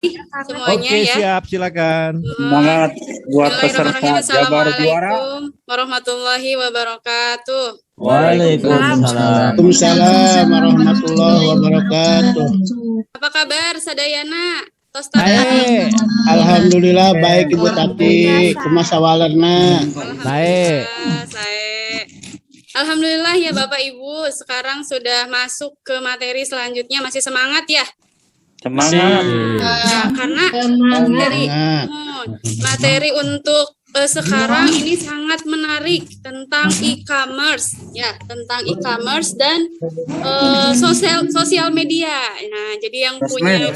semuanya Oke, ya. siap, silakan. Semangat buat peserta Jabar Juara. Assalamualaikum warahmatullahi wabarakatuh. Waalaikumsalam. Waalaikumsalam warahmatullahi wabarakatuh. Apa kabar Sadayana? Baik. Alhamdulillah baik Ibu Tati. Kumaha sawalerna? Baik. Alhamdulillah ya Bapak Ibu, sekarang sudah masuk ke materi selanjutnya. Masih semangat ya? Semangat. Karena materi untuk sekarang ini sangat menarik tentang e-commerce ya, tentang e-commerce dan sosial media. Nah, jadi yang punya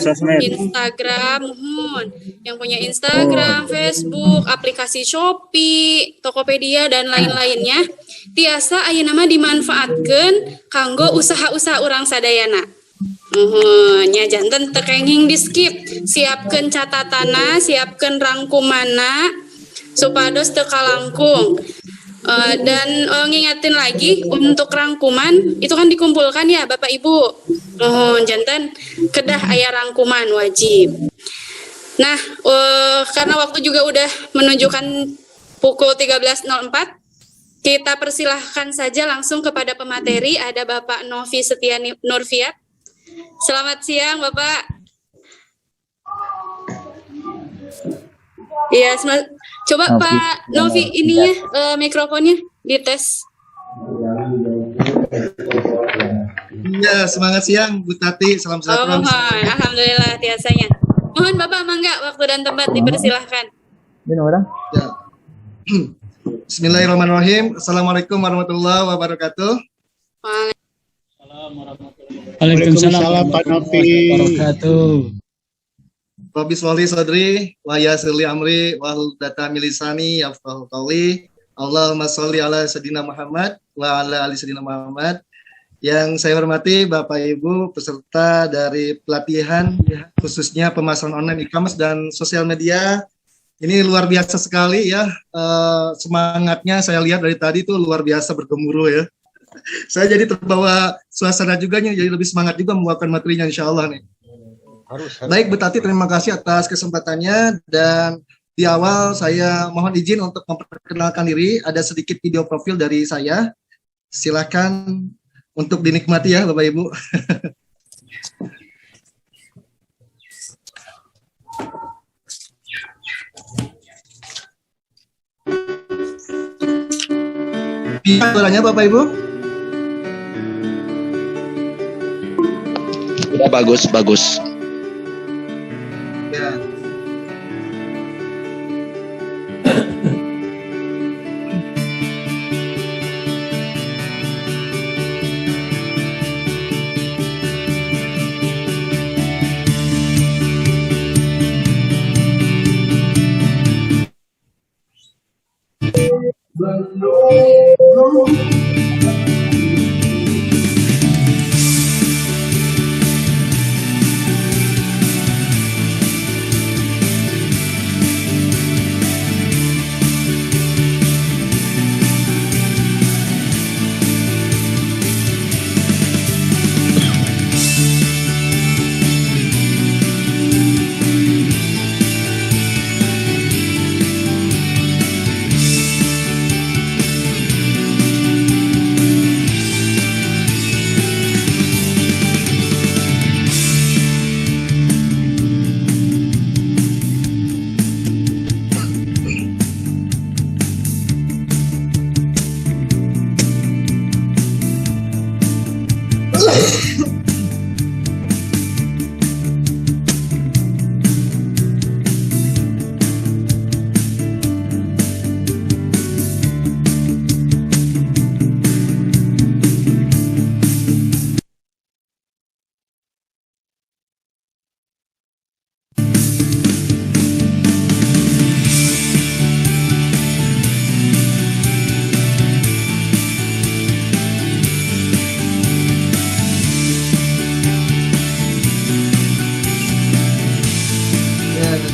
Instagram, Facebook, aplikasi Shopee, Tokopedia dan lain-lainnya, tiasa ayeuna mah dimanfaatkeun kanggo usaha-usaha urang sadayana. Nya janten tekenging di skip, siapkeun catatana, siapkeun rangkumana supados teu kalangkung. Dan ngingetin lagi untuk rangkuman itu kan dikumpulkan ya Bapak Ibu. Janten kedah aya rangkuman wajib. Nah, karena waktu juga udah menunjukkan pukul 13.04, kita persilahkan saja langsung kepada pemateri. Ada Bapak Novi Setia Nurfiat. Selamat siang Bapak. Iya, coba Pak Novi ininya mikrofonnya dites. Ya, semangat siang Bu Tati, salam sejahtera. Alhamdulillah biasanya. Mohon Bapak mangga waktu dan tempat dipersilahkan. Ya. Bismillahirrahmanirrahim. Assalamualaikum warahmatullahi wabarakatuh. Waalaikumsalam Pak Novi. Rabbi sholli sadri wa yassirli amri wahlul 'uqdatam min lisani yafqahu qawli. Allahumma sholli ala sayyidina Muhammad wa ala ali sayyidina Muhammad. Yang saya hormati Bapak Ibu peserta dari pelatihan khususnya pemasaran online e-commerce dan sosial media. Ini luar biasa sekali ya. Semangatnya saya lihat dari tadi itu luar biasa bergemuruh ya. Saya jadi terbawa suasana juga nih, jadi lebih semangat juga membawakan materinya insya Allah nih. Baik Bu Tati, terima kasih atas kesempatannya, dan di awal saya mohon izin untuk memperkenalkan diri. Ada sedikit video profil dari saya, silakan untuk dinikmati ya Bapak Ibu. Suaranya Bapak Ibu? Udah bagus. Ya.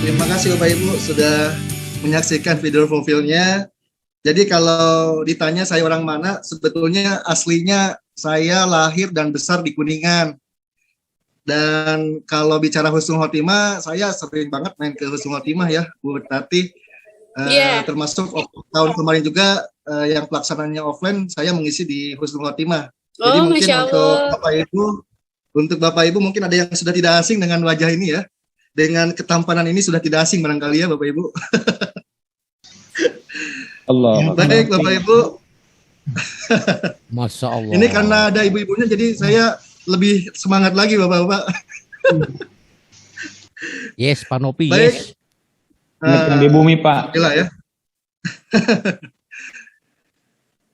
Terima kasih Bapak Ibu sudah menyaksikan video profilnya. Jadi kalau ditanya saya orang mana, sebetulnya aslinya saya lahir dan besar di Kuningan. Dan kalau bicara husnul khotimah, saya sering banget main ke husnul khotimah ya, Bu Tati. Termasuk tahun kemarin juga yang pelaksanaannya offline, saya mengisi di husnul khotimah. Jadi mungkin untuk Bapak Ibu mungkin ada yang sudah tidak asing dengan wajah ini ya. Dengan ketampanan ini sudah tidak asing barangkali ya Bapak Ibu. Allah. Baik Bapak Ibu. Masya Allah. Ini karena ada ibu-ibunya jadi saya lebih semangat lagi Bapak-Bapak. Yes, Panopi, Baik. yes. Di bumi Pak. Gila ya.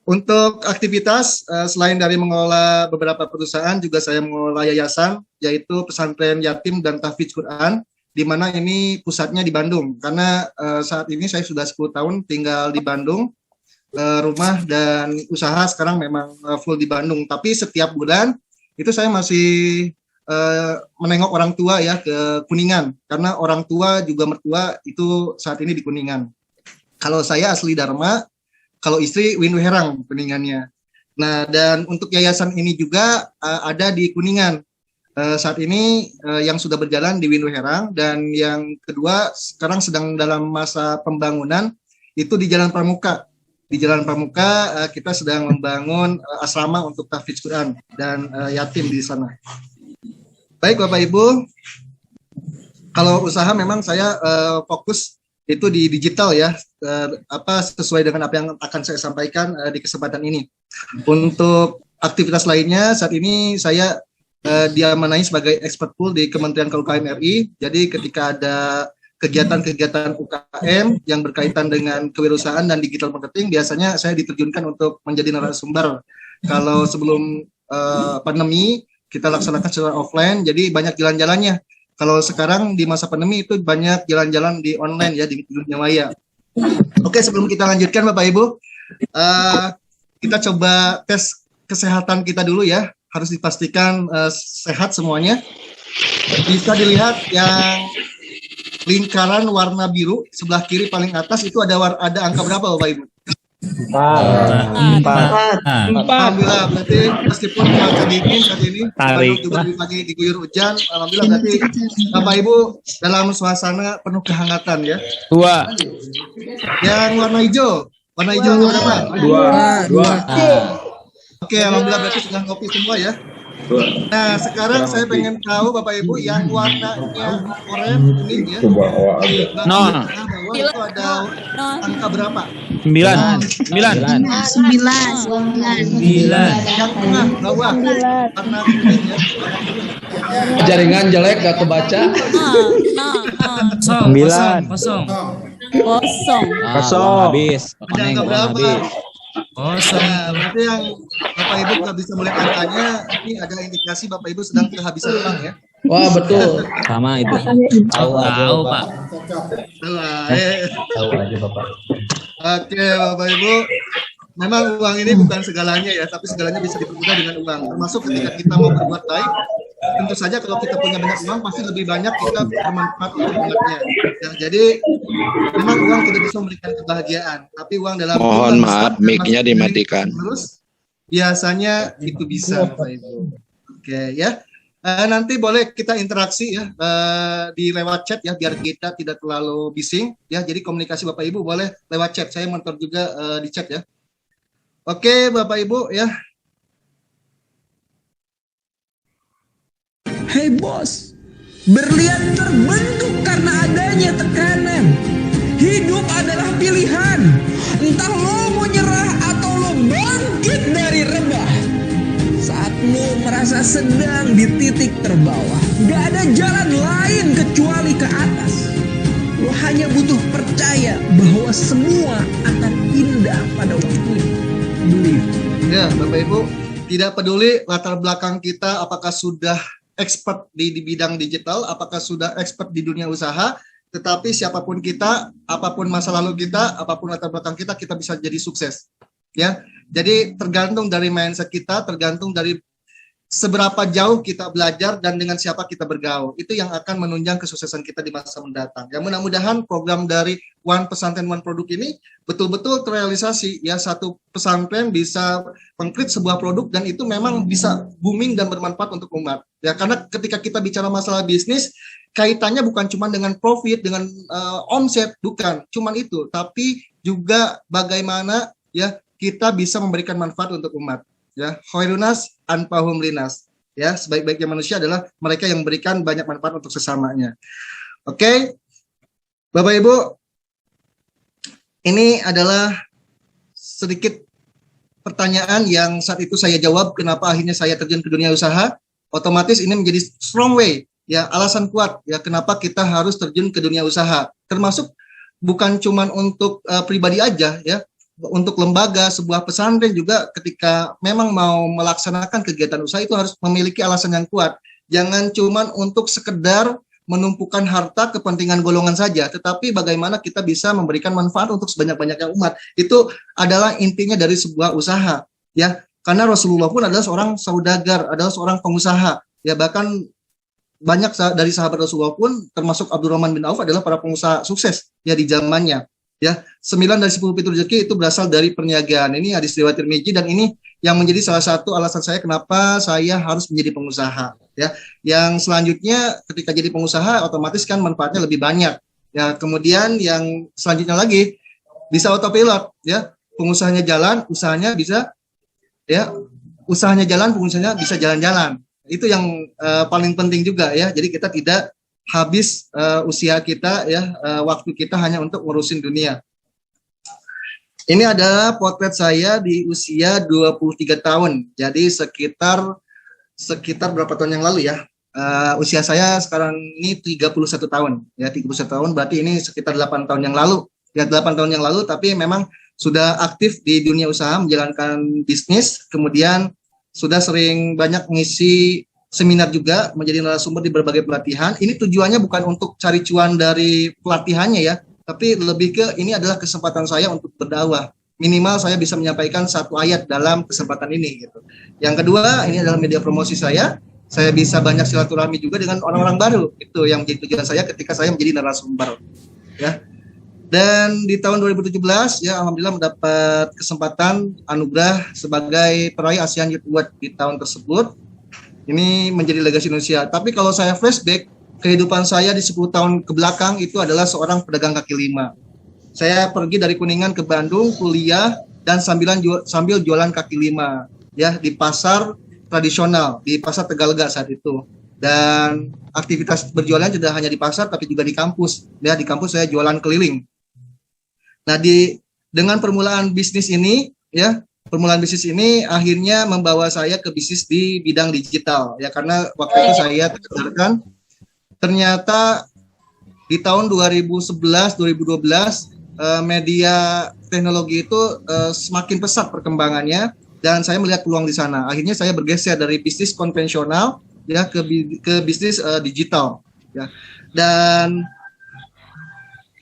Untuk aktivitas, selain dari mengelola beberapa perusahaan, juga saya mengelola yayasan, yaitu Pesantren Yatim dan Tahfidz Quran, di mana ini pusatnya di Bandung. Karena saat ini saya sudah 10 tahun tinggal di Bandung, rumah dan usaha sekarang memang full di Bandung. Tapi setiap bulan, itu saya masih menengok orang tua ya ke Kuningan. Karena orang tua juga mertua itu saat ini di Kuningan. Kalau saya asli Dharma, kalau istri Windu Herang Kuningannya. Nah, dan untuk yayasan ini juga ada di Kuningan. Saat ini yang sudah berjalan di Windu Herang, dan yang kedua sekarang sedang dalam masa pembangunan itu di Jalan Pramuka. Di Jalan Pramuka kita sedang membangun asrama untuk tahfidz Quran dan yatim di sana. Baik Bapak Ibu, kalau usaha memang saya fokus itu di digital ya, sesuai dengan apa yang akan saya sampaikan di kesempatan ini. Untuk aktivitas lainnya, saat ini saya diamanai sebagai expert pool di Kementerian KUKM RI. Jadi ketika ada kegiatan-kegiatan UKM yang berkaitan dengan kewirausahaan dan digital marketing, biasanya saya diterjunkan untuk menjadi narasumber. Kalau sebelum pandemi, kita laksanakan secara offline, jadi banyak jalan-jalannya. Kalau sekarang di masa pandemi itu banyak jalan-jalan di online ya, di dunia maya. Oke, sebelum kita lanjutkan Bapak Ibu, kita coba tes kesehatan kita dulu ya. Harus dipastikan sehat semuanya. Bisa dilihat yang lingkaran warna biru sebelah kiri paling atas itu ada angka berapa Bapak Ibu? 4. Alhamdulillah, berarti meskipun cuaca dingin saat ini, Bandung juga pagi diguyur hujan, alhamdulillah berarti Bapak Ibu dalam suasana penuh kehangatan ya. 2. Yang warna hijau berapa? 2. Oke, alhamdulillah berarti sudah ngopi semua ya. Nah, sekarang saya pengen tahu Bapak Ibu yang warnanya oranye kuning ya. No. Itu ada angka berapa? 9. Yang tengah bawah warna kuning ya. Jaringan jelek gak kebaca. 9. Kosong. Habis. Ada angka berapa? Nah, berarti yang Bapak Ibu nggak bisa melihat angkanya, ini ada indikasi Bapak Ibu sedang kehabisan uang ya. Wah betul. Sama itu. Tahu Pak. Tahu aja Bapak. Oke Bapak Ibu, memang uang ini bukan segalanya ya, tapi segalanya bisa dipermudah dengan uang. Termasuk ketika kita mau berbuat baik, tentu saja kalau kita punya banyak uang pasti lebih banyak kita bermanfaat untuk umatnya. Ya, jadi memang uang tidak bisa memberikan kebahagiaan, tapi uang dalam Mohon maaf, mic-nya dimatikan. Terus biasanya itu bisa Bapak Ibu. Oke ya. Nanti boleh kita interaksi ya di lewat chat ya, biar kita tidak terlalu bising ya. Jadi komunikasi Bapak Ibu boleh lewat chat. Saya monitor juga di chat ya. Oke Bapak Ibu ya. Hei bos, berlian terbentuk karena adanya tekanan. Hidup adalah pilihan. Entah lo mau nyerah atau lo bangkit dari rebah. Saat lo merasa sedang di titik terbawah, gak ada jalan lain kecuali ke atas. Lo hanya butuh percaya bahwa semua akan indah pada waktunya. Believe. Ya Bapak Ibu, tidak peduli latar belakang kita apakah sudah expert di bidang digital, apakah sudah expert di dunia usaha, tetapi siapapun kita, apapun masa lalu kita, apapun latar belakang kita, kita bisa jadi sukses. Ya, jadi tergantung dari mindset kita, tergantung dari seberapa jauh kita belajar dan dengan siapa kita bergaul. Itu yang akan menunjang kesuksesan kita di masa mendatang. Ya, mudah-mudahan program dari One Pesantren One Produk ini betul-betul terrealisasi. Ya, satu pesantren bisa mengkreat sebuah produk dan itu memang bisa booming dan bermanfaat untuk umat. Ya, karena ketika kita bicara masalah bisnis, kaitannya bukan cuma dengan profit, dengan omset, bukan cuma itu, tapi juga bagaimana ya kita bisa memberikan manfaat untuk umat. Ya, khairunas anfa'uhum linas. Ya, sebaik-baiknya manusia adalah mereka yang memberikan banyak manfaat untuk sesamanya. Oke. Bapak Ibu, ini adalah sedikit pertanyaan yang saat itu saya jawab kenapa akhirnya saya terjun ke dunia usaha. Otomatis ini menjadi strong way, ya, alasan kuat ya kenapa kita harus terjun ke dunia usaha. Termasuk bukan cuma untuk pribadi aja ya. Untuk lembaga, sebuah pesantren juga ketika memang mau melaksanakan kegiatan usaha itu harus memiliki alasan yang kuat. Jangan cuma untuk sekedar menumpukan harta kepentingan golongan saja, tetapi bagaimana kita bisa memberikan manfaat untuk sebanyak-banyaknya umat. Itu adalah intinya dari sebuah usaha, ya. Karena Rasulullah pun adalah seorang saudagar, adalah seorang pengusaha, ya. Bahkan banyak dari sahabat Rasulullah pun termasuk Abdurrahman bin Auf adalah para pengusaha sukses ya di zamannya. Ya, 9 dari 10 pintu rezeki itu berasal dari perniagaan. Ini hadis riwayat Tirmizi dan ini yang menjadi salah satu alasan saya kenapa saya harus menjadi pengusaha. Ya, yang selanjutnya ketika jadi pengusaha otomatis kan manfaatnya lebih banyak. Ya, kemudian yang selanjutnya lagi bisa autopilot. Ya, pengusahanya jalan, usahanya bisa, ya, usahanya jalan, pengusahanya bisa jalan-jalan. Itu yang paling penting juga ya. Jadi kita tidak habis usia kita ya, waktu kita hanya untuk ngurusin dunia. Ini adalah potret saya di usia 23 tahun. Jadi sekitar berapa tahun yang lalu ya? Usia saya sekarang ini 31 tahun. Ya, 31 tahun berarti ini sekitar 8 tahun yang lalu. Ya, 8 tahun yang lalu, tapi memang sudah aktif di dunia usaha menjalankan bisnis, kemudian sudah sering banyak ngisi seminar juga, menjadi narasumber di berbagai pelatihan. Ini tujuannya bukan untuk cari cuan dari pelatihannya ya, tapi lebih ke ini adalah kesempatan saya untuk berdakwah. Minimal saya bisa menyampaikan satu ayat dalam kesempatan ini gitu. Yang kedua, ini adalah media promosi saya. Saya bisa banyak silaturahmi juga dengan orang-orang baru. Itu yang menjadi tujuan saya ketika saya menjadi narasumber. Ya. Dan di tahun 2017 ya alhamdulillah mendapat kesempatan anugerah sebagai peraih ASEAN Youth Award di tahun tersebut. Ini menjadi legasi Indonesia. Tapi kalau saya flashback, kehidupan saya di 10 tahun ke belakang itu adalah seorang pedagang kaki lima. Saya pergi dari Kuningan ke Bandung, kuliah, dan sambil jualan kaki lima. Ya, di pasar tradisional, di pasar Tegalega saat itu. Dan aktivitas berjualan tidak hanya di pasar, tapi juga di kampus. Ya, di kampus saya jualan keliling. Nah, dengan permulaan bisnis ini, ya, permulaan bisnis ini akhirnya membawa saya ke bisnis di bidang digital ya, karena waktu itu saya terkenalkan ternyata di tahun 2011-2012 media teknologi itu semakin pesat perkembangannya dan saya melihat peluang di sana. Akhirnya saya bergeser dari bisnis konvensional ya ke bisnis digital ya. Dan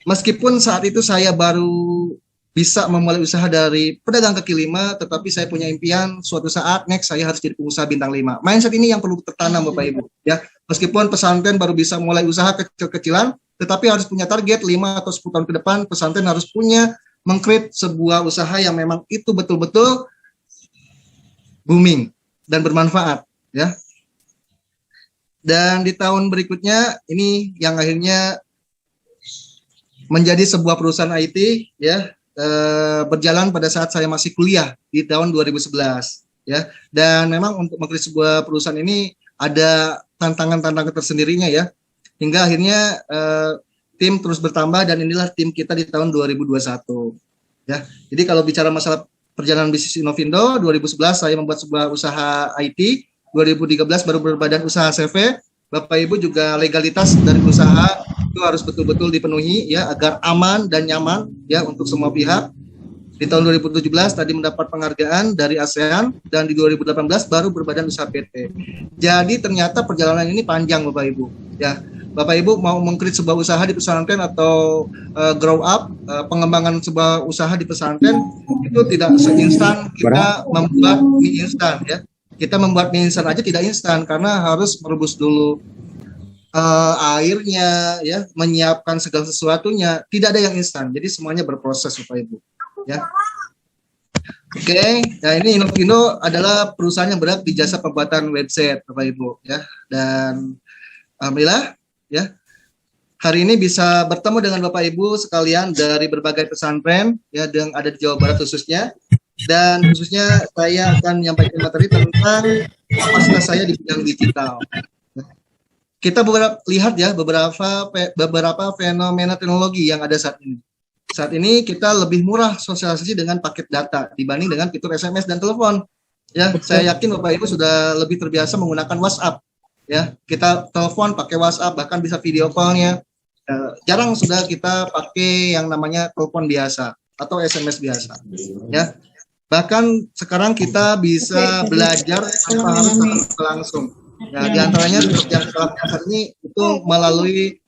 meskipun saat itu saya baru bisa memulai usaha dari pedagang kaki lima, tetapi saya punya impian suatu saat next saya harus jadi pengusaha bintang 5. Mindset ini yang perlu tertanam Bapak Ibu ya. Meskipun pesantren baru bisa mulai usaha kecil-kecilan, tetapi harus punya target 5 atau 10 tahun ke depan pesantren harus punya mengcreate sebuah usaha yang memang itu betul-betul booming dan bermanfaat ya. Dan di tahun berikutnya ini yang akhirnya menjadi sebuah perusahaan IT ya. Berjalan pada saat saya masih kuliah di tahun 2011 ya, dan memang untuk mengkreasi sebuah perusahaan ini ada tantangan-tantangan tersendirinya ya, hingga akhirnya tim terus bertambah dan inilah tim kita di tahun 2021 ya. Jadi kalau bicara masalah perjalanan bisnis Innovindo, 2011 saya membuat sebuah usaha IT, 2013 baru berbadan usaha CV. Bapak Ibu juga legalitas dari usaha itu harus betul-betul dipenuhi ya agar aman dan nyaman ya untuk semua pihak. Di tahun 2017 tadi mendapat penghargaan dari ASEAN dan di 2018 baru berbadan usaha PT. Jadi ternyata perjalanan ini panjang Bapak Ibu ya. Bapak Ibu mau mengkreat sebuah usaha di pesantren atau grow up pengembangan sebuah usaha di pesantren itu tidak seinstan kita membuat mie instan ya. Kita membuat mie instan aja tidak instan karena harus merebus dulu airnya, ya, menyiapkan segala sesuatunya. Tidak ada yang instan. Jadi semuanya berproses, Bapak Ibu. Ya. Oke, nah ini Inovindo adalah perusahaan yang bergerak di jasa pembuatan website, Bapak Ibu, ya. Dan alhamdulillah, ya, hari ini bisa bertemu dengan Bapak Ibu sekalian dari berbagai pesantren, ya, yang ada di Jawa Barat khususnya. Dan khususnya saya akan menyampaikan materi tentang kapasitas saya di bidang digital. Kita lihat ya beberapa fenomena teknologi yang ada saat ini. Saat ini kita lebih murah sosialisasi dengan paket data dibanding dengan fitur SMS dan telepon. Ya, saya yakin Bapak Ibu sudah lebih terbiasa menggunakan WhatsApp. Ya, kita telepon pakai WhatsApp, bahkan bisa video call-nya. Jarang sudah kita pakai yang namanya telepon biasa atau SMS biasa. Ya, bahkan sekarang kita bisa belajar tanpa harus langsung. Ya, di antaranya yang saat ini itu melalui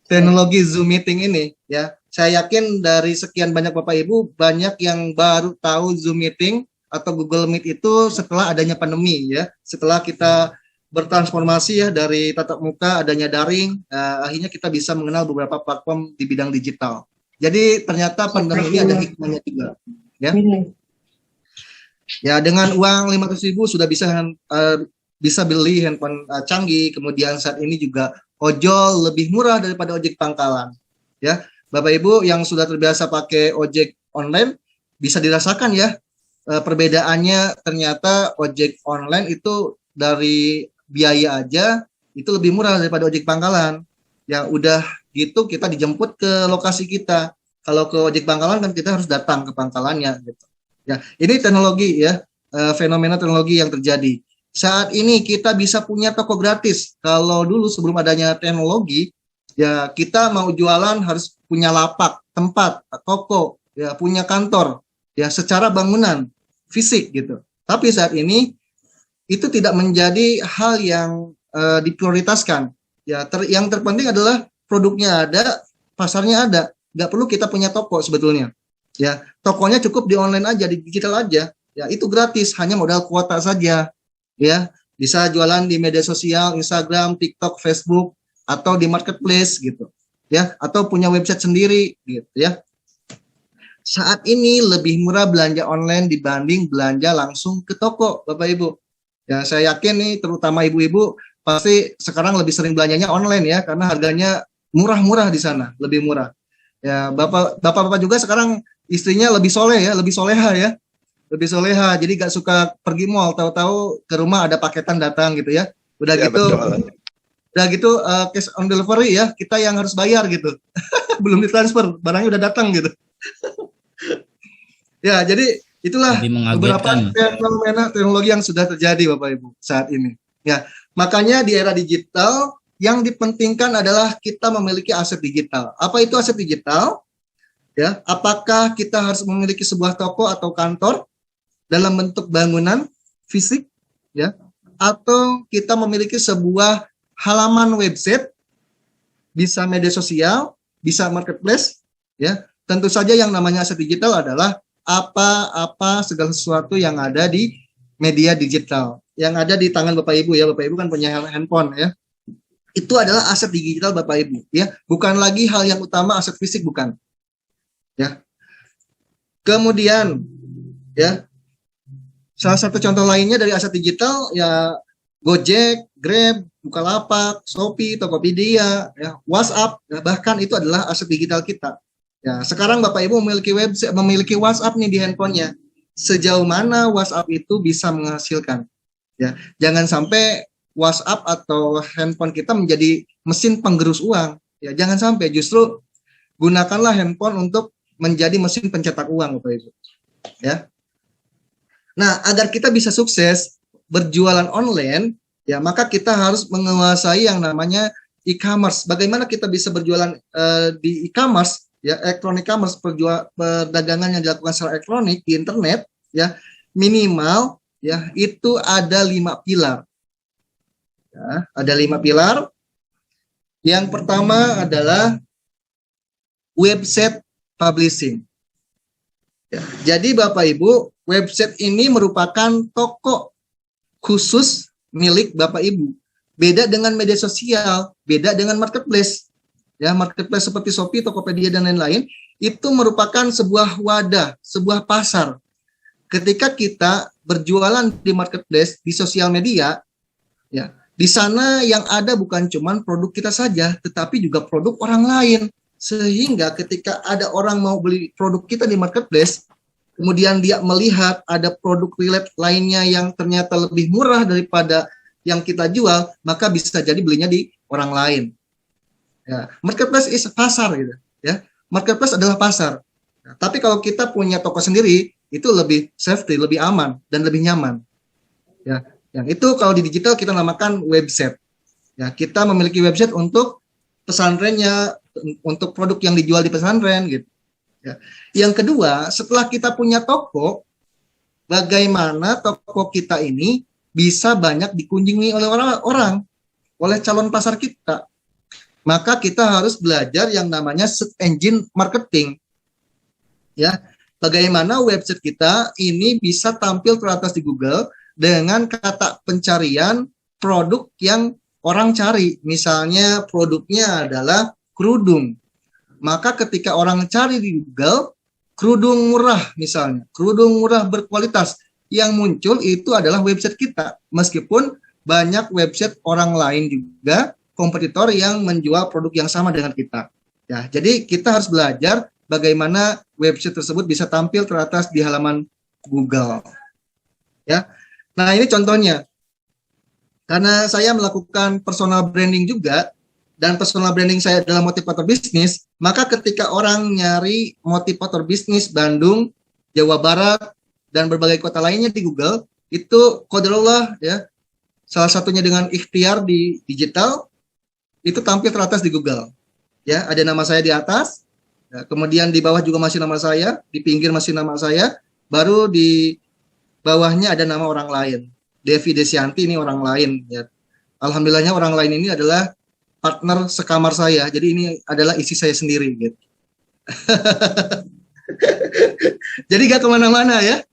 teknologi Zoom meeting ini. Ya, saya yakin dari sekian banyak Bapak Ibu, banyak yang baru tahu Zoom Meeting atau Google Meet itu setelah adanya pandemi, ya. Setelah kita bertransformasi ya dari tatap muka adanya daring, akhirnya kita bisa mengenal beberapa platform di bidang digital. Jadi ternyata pandemi ini ada hikmahnya juga, ya. Ya, dengan uang 500.000 sudah bisa beli handphone canggih. Kemudian saat ini juga ojol lebih murah daripada ojek pangkalan, ya. Bapak Ibu yang sudah terbiasa pakai ojek online bisa dirasakan ya perbedaannya. Ternyata ojek online itu dari biaya aja itu lebih murah daripada ojek pangkalan. Ya udah gitu kita dijemput ke lokasi kita. Kalau ke ojek pangkalan kan kita harus datang ke pangkalannya gitu. Ya, ini teknologi ya, fenomena teknologi yang terjadi. Saat ini kita bisa punya toko gratis. Kalau dulu sebelum adanya teknologi, ya kita mau jualan harus punya lapak, tempat, toko, ya punya kantor, ya secara bangunan fisik gitu. Tapi saat ini itu tidak menjadi hal yang diprioritaskan. Ya yang terpenting adalah produknya ada, pasarnya ada. Nggak perlu kita punya toko sebetulnya. Ya tokonya cukup di online aja, di digital aja. Ya itu gratis, hanya modal kuota saja. Ya bisa jualan di media sosial, Instagram, TikTok, Facebook, atau di marketplace gitu, ya, atau punya website sendiri gitu, ya. Saat ini lebih murah belanja online dibanding belanja langsung ke toko, Bapak Ibu. Ya, saya yakin nih, terutama ibu-ibu pasti sekarang lebih sering belanjanya online ya, karena harganya murah-murah di sana, lebih murah. Ya, bapak-bapak juga sekarang istrinya lebih soleh ya, lebih soleha ya, lebih soleha. Jadi gak suka pergi mall, tahu-tahu ke rumah ada paketan datang gitu ya. Udah ya, gitu. Betul. Udah gitu cash on delivery ya, kita yang harus bayar gitu. Belum ditransfer, barangnya udah datang gitu. Ya, jadi itulah beberapa fenomena teknologi yang sudah terjadi Bapak Ibu saat ini. Ya, makanya di era digital yang dipentingkan adalah kita memiliki aset digital. Apa itu aset digital? Ya, apakah kita harus memiliki sebuah toko atau kantor dalam bentuk bangunan fisik ya, atau kita memiliki sebuah halaman website, bisa media sosial, bisa marketplace, ya. Tentu saja yang namanya aset digital adalah apa-apa segala sesuatu yang ada di media digital, yang ada di tangan Bapak Ibu ya. Bapak Ibu kan punya handphone ya. Itu adalah aset digital Bapak Ibu ya, bukan lagi hal yang utama aset fisik, bukan. Ya. Kemudian ya, salah satu contoh lainnya dari aset digital ya Gojek, Grab, Bukalapak, Shopee, Tokopedia, ya, WhatsApp, ya, bahkan itu adalah aset digital kita. Ya, sekarang Bapak Ibu memiliki website, memiliki WhatsApp nih di handphonenya. Sejauh mana WhatsApp itu bisa menghasilkan? Ya, jangan sampai WhatsApp atau handphone kita menjadi mesin penggerus uang. Ya, jangan sampai, justru gunakanlah handphone untuk menjadi mesin pencetak uang, Bapak Ibu. Ya. Nah, agar kita bisa sukses berjualan online, ya maka kita harus menguasai yang namanya e-commerce. Bagaimana kita bisa berjualan di e-commerce, ya elektronik commerce, perdagangan yang dilakukan secara elektronik di internet, ya minimal ya itu ada 5 pilar. Ya, ada 5 pilar. Yang pertama adalah website publishing. Ya, jadi Bapak Ibu, website ini merupakan toko khusus milik Bapak Ibu. Beda dengan media sosial, beda dengan marketplace. Ya, marketplace seperti Shopee, Tokopedia dan lain-lain itu merupakan sebuah wadah, sebuah pasar. Ketika kita berjualan di marketplace, di sosial media, ya, di sana yang ada bukan cuma produk kita saja, tetapi juga produk orang lain. Sehingga ketika ada orang mau beli produk kita di marketplace, kemudian dia melihat ada produk relate lainnya yang ternyata lebih murah daripada yang kita jual, maka bisa jadi belinya di orang lain. Ya, marketplace is pasar gitu, ya. Marketplace adalah pasar. Nah, tapi kalau kita punya toko sendiri, itu lebih safety, lebih aman dan lebih nyaman. Ya, yang itu kalau di digital kita namakan website. Ya, kita memiliki website untuk pesantrennya, untuk produk yang dijual di pesantren gitu. Ya. Yang kedua, setelah kita punya toko, bagaimana toko kita ini bisa banyak dikunjungi oleh orang-orang, oleh calon pasar kita. Maka kita harus belajar yang namanya search engine marketing. Ya, bagaimana website kita ini bisa tampil teratas di Google dengan kata pencarian produk yang orang cari. Misalnya produknya adalah kerudung. Maka ketika orang cari di Google, kerudung murah misalnya, kerudung murah berkualitas, yang muncul itu adalah website kita. Meskipun banyak website orang lain juga, kompetitor yang menjual produk yang sama dengan kita. Ya, jadi kita harus belajar bagaimana website tersebut bisa tampil teratas di halaman Google. Ya, nah ini contohnya. Karena saya melakukan personal branding juga, dan personal branding saya adalah motivator bisnis, maka ketika orang nyari motivator bisnis Bandung, Jawa Barat, dan berbagai kota lainnya di Google, itu qadarullah ya, salah satunya dengan ikhtiar di digital, itu tampil teratas di Google. Ya, ada nama saya di atas, ya, kemudian di bawah juga masih nama saya, di pinggir masih nama saya, baru di bawahnya ada nama orang lain. Devi Desianti ini orang lain. Ya. Alhamdulillahnya orang lain ini adalah partner sekamar saya, jadi ini adalah isi saya sendiri. Gitu. Jadi gak kemana-mana ya.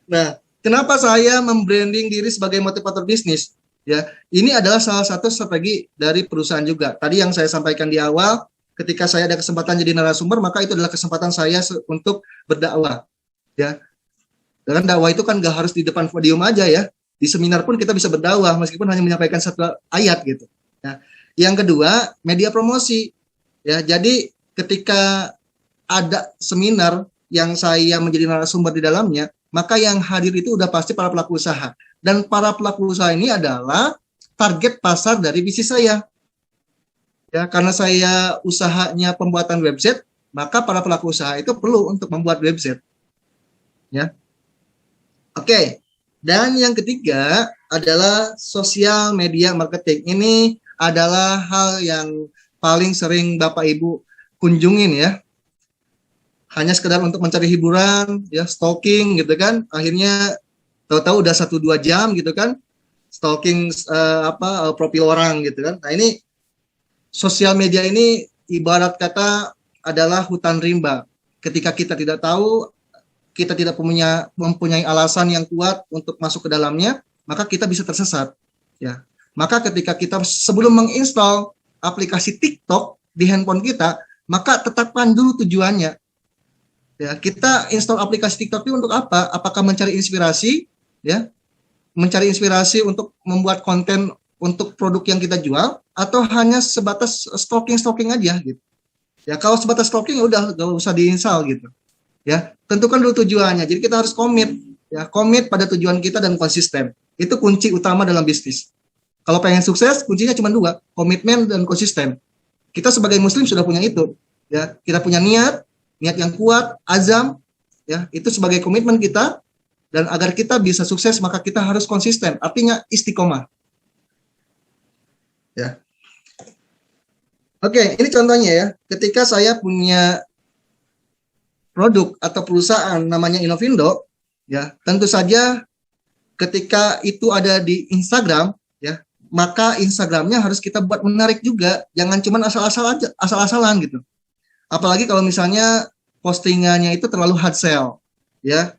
Nah, kenapa saya membranding diri sebagai motivator bisnis? Ya, ini adalah salah satu strategi dari perusahaan juga. Tadi yang saya sampaikan di awal, ketika saya ada kesempatan jadi narasumber, maka itu adalah kesempatan saya untuk berdakwah. Ya, dan dakwah itu kan gak harus di depan podium aja ya. Di seminar pun kita bisa berdakwah meskipun hanya menyampaikan satu ayat gitu. Ya. Yang kedua, media promosi. Ya, jadi ketika ada seminar yang saya menjadi narasumber di dalamnya, maka yang hadir itu udah pasti para pelaku usaha. Dan para pelaku usaha ini adalah target pasar dari bisnis saya. Ya, karena saya usahanya pembuatan website, maka para pelaku usaha itu perlu untuk membuat website. Ya. Oke. Dan yang ketiga adalah sosial media marketing. Ini adalah hal yang paling sering Bapak Ibu kunjungin ya. Hanya sekedar untuk mencari hiburan, ya, stalking gitu kan. Akhirnya tahu-tahu udah 1-2 jam gitu kan, stalking profil orang gitu kan. Nah ini sosial media ini ibarat kata adalah hutan rimba. Ketika kita tidak tahu, kita tidak mempunyai alasan yang kuat untuk masuk ke dalamnya, maka kita bisa tersesat. Ya, maka ketika kita sebelum menginstal aplikasi TikTok di handphone kita, maka tetapkan dulu tujuannya. Ya, kita install aplikasi TikTok itu untuk apa? Apakah mencari inspirasi? Ya, mencari inspirasi untuk membuat konten untuk produk yang kita jual, atau hanya sebatas stalking aja gitu. Ya, kalau sebatas stalking ya udah gak usah diinstal gitu. Ya, tentukan dulu tujuannya. Jadi kita harus komit, ya, komit pada tujuan kita dan konsisten. Itu kunci utama dalam bisnis. Kalau pengen sukses, kuncinya cuma 2, komitmen dan konsisten. Kita sebagai muslim sudah punya itu. Ya, kita punya niat yang kuat, azam, ya, itu sebagai komitmen kita. Dan agar kita bisa sukses, maka kita harus konsisten. Artinya istiqomah. Ya. Oke, ini contohnya ya. Ketika saya punya produk atau perusahaan namanya Innovindo, ya, tentu saja ketika itu ada di Instagram, ya, maka Instagramnya harus kita buat menarik juga. Jangan cuma asal-asalan gitu. Apalagi kalau misalnya postingannya itu terlalu hard sell, ya.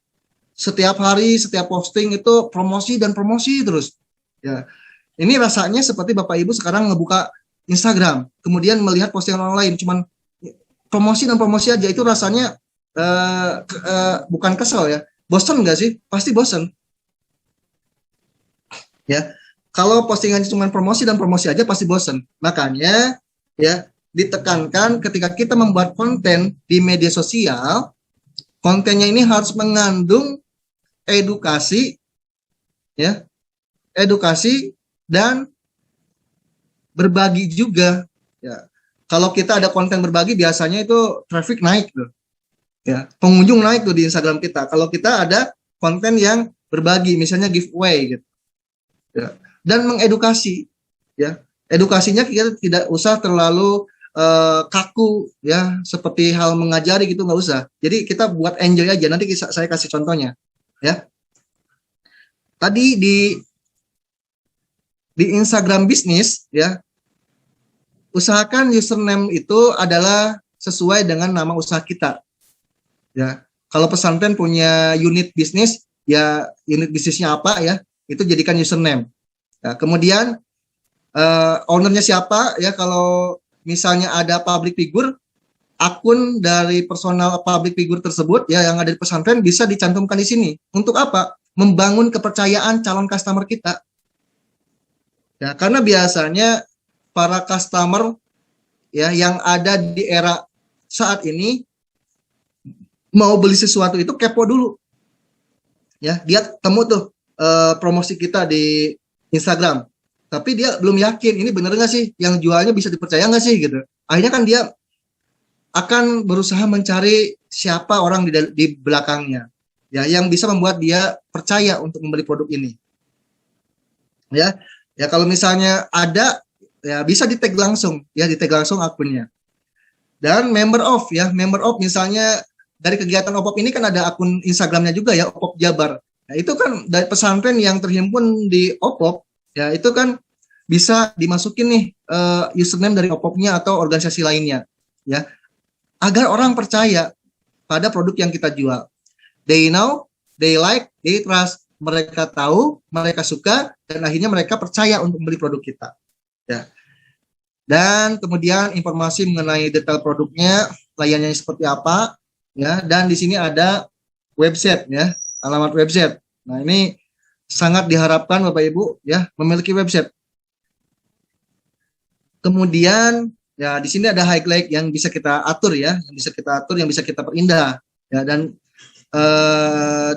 setiap hari, setiap posting itu promosi dan promosi terus. Ya, ini rasanya seperti Bapak Ibu sekarang ngebuka Instagram, kemudian melihat postingan orang lain, cuman promosi dan promosi aja, itu rasanya bukan kesel ya, bosan nggak sih? Pasti bosan. Ya, kalau postingannya cuma promosi dan promosi aja pasti bosan. Makanya ya ditekankan ketika kita membuat konten di media sosial, kontennya ini harus mengandung edukasi, ya, edukasi dan berbagi juga. Ya, kalau kita ada konten berbagi biasanya itu traffic naik tuh, ya, pengunjung naik tuh di Instagram kita. Kalau kita ada konten yang berbagi, misalnya giveaway gitu, ya, dan mengedukasi, ya, edukasinya kita tidak usah terlalu kaku ya, seperti hal mengajari gitu, nggak usah. Jadi kita buat enjoy aja. Nanti saya kasih contohnya ya. Tadi di Instagram bisnis ya, usahakan username itu adalah sesuai dengan nama usaha kita ya. Kalau pesantren punya unit bisnis ya, unit bisnisnya apa ya, itu jadikan username ya. Kemudian ownernya siapa ya, kalau misalnya ada public figure, akun dari personal public figure tersebut ya yang ada di pesantren bisa dicantumkan di sini. Untuk apa? Membangun kepercayaan calon customer kita. Ya, karena biasanya para customer ya yang ada di era saat ini mau beli sesuatu itu kepo dulu. Ya, dia temu tuh promosi kita di Instagram. Tapi dia belum yakin ini bener nggak sih, yang jualnya bisa dipercaya nggak sih gitu. Akhirnya kan dia akan berusaha mencari siapa orang di belakangnya, ya, yang bisa membuat dia percaya untuk membeli produk ini. Ya, ya kalau misalnya ada, ya bisa di-tag langsung, ya di-tag langsung akunnya. Dan member of ya, member of misalnya dari kegiatan OPOP ini kan ada akun Instagramnya juga ya, OPOP Jabar. Nah, itu kan dari pesantren yang terhimpun di OPOP. Ya, itu kan bisa dimasukin nih username dari OPOP-nya atau organisasi lainnya, ya, agar orang percaya pada produk yang kita jual. They know, they like, they trust. Mereka tahu, mereka suka, dan akhirnya mereka percaya untuk membeli produk kita. Ya. Dan kemudian informasi mengenai detail produknya, layanannya seperti apa, ya. Dan di sini ada website, ya, alamat website. Nah, ini sangat diharapkan Bapak Ibu ya memiliki website. Kemudian ya di sini ada highlight yang bisa kita atur ya, yang bisa kita atur, yang bisa kita perindah ya. Dan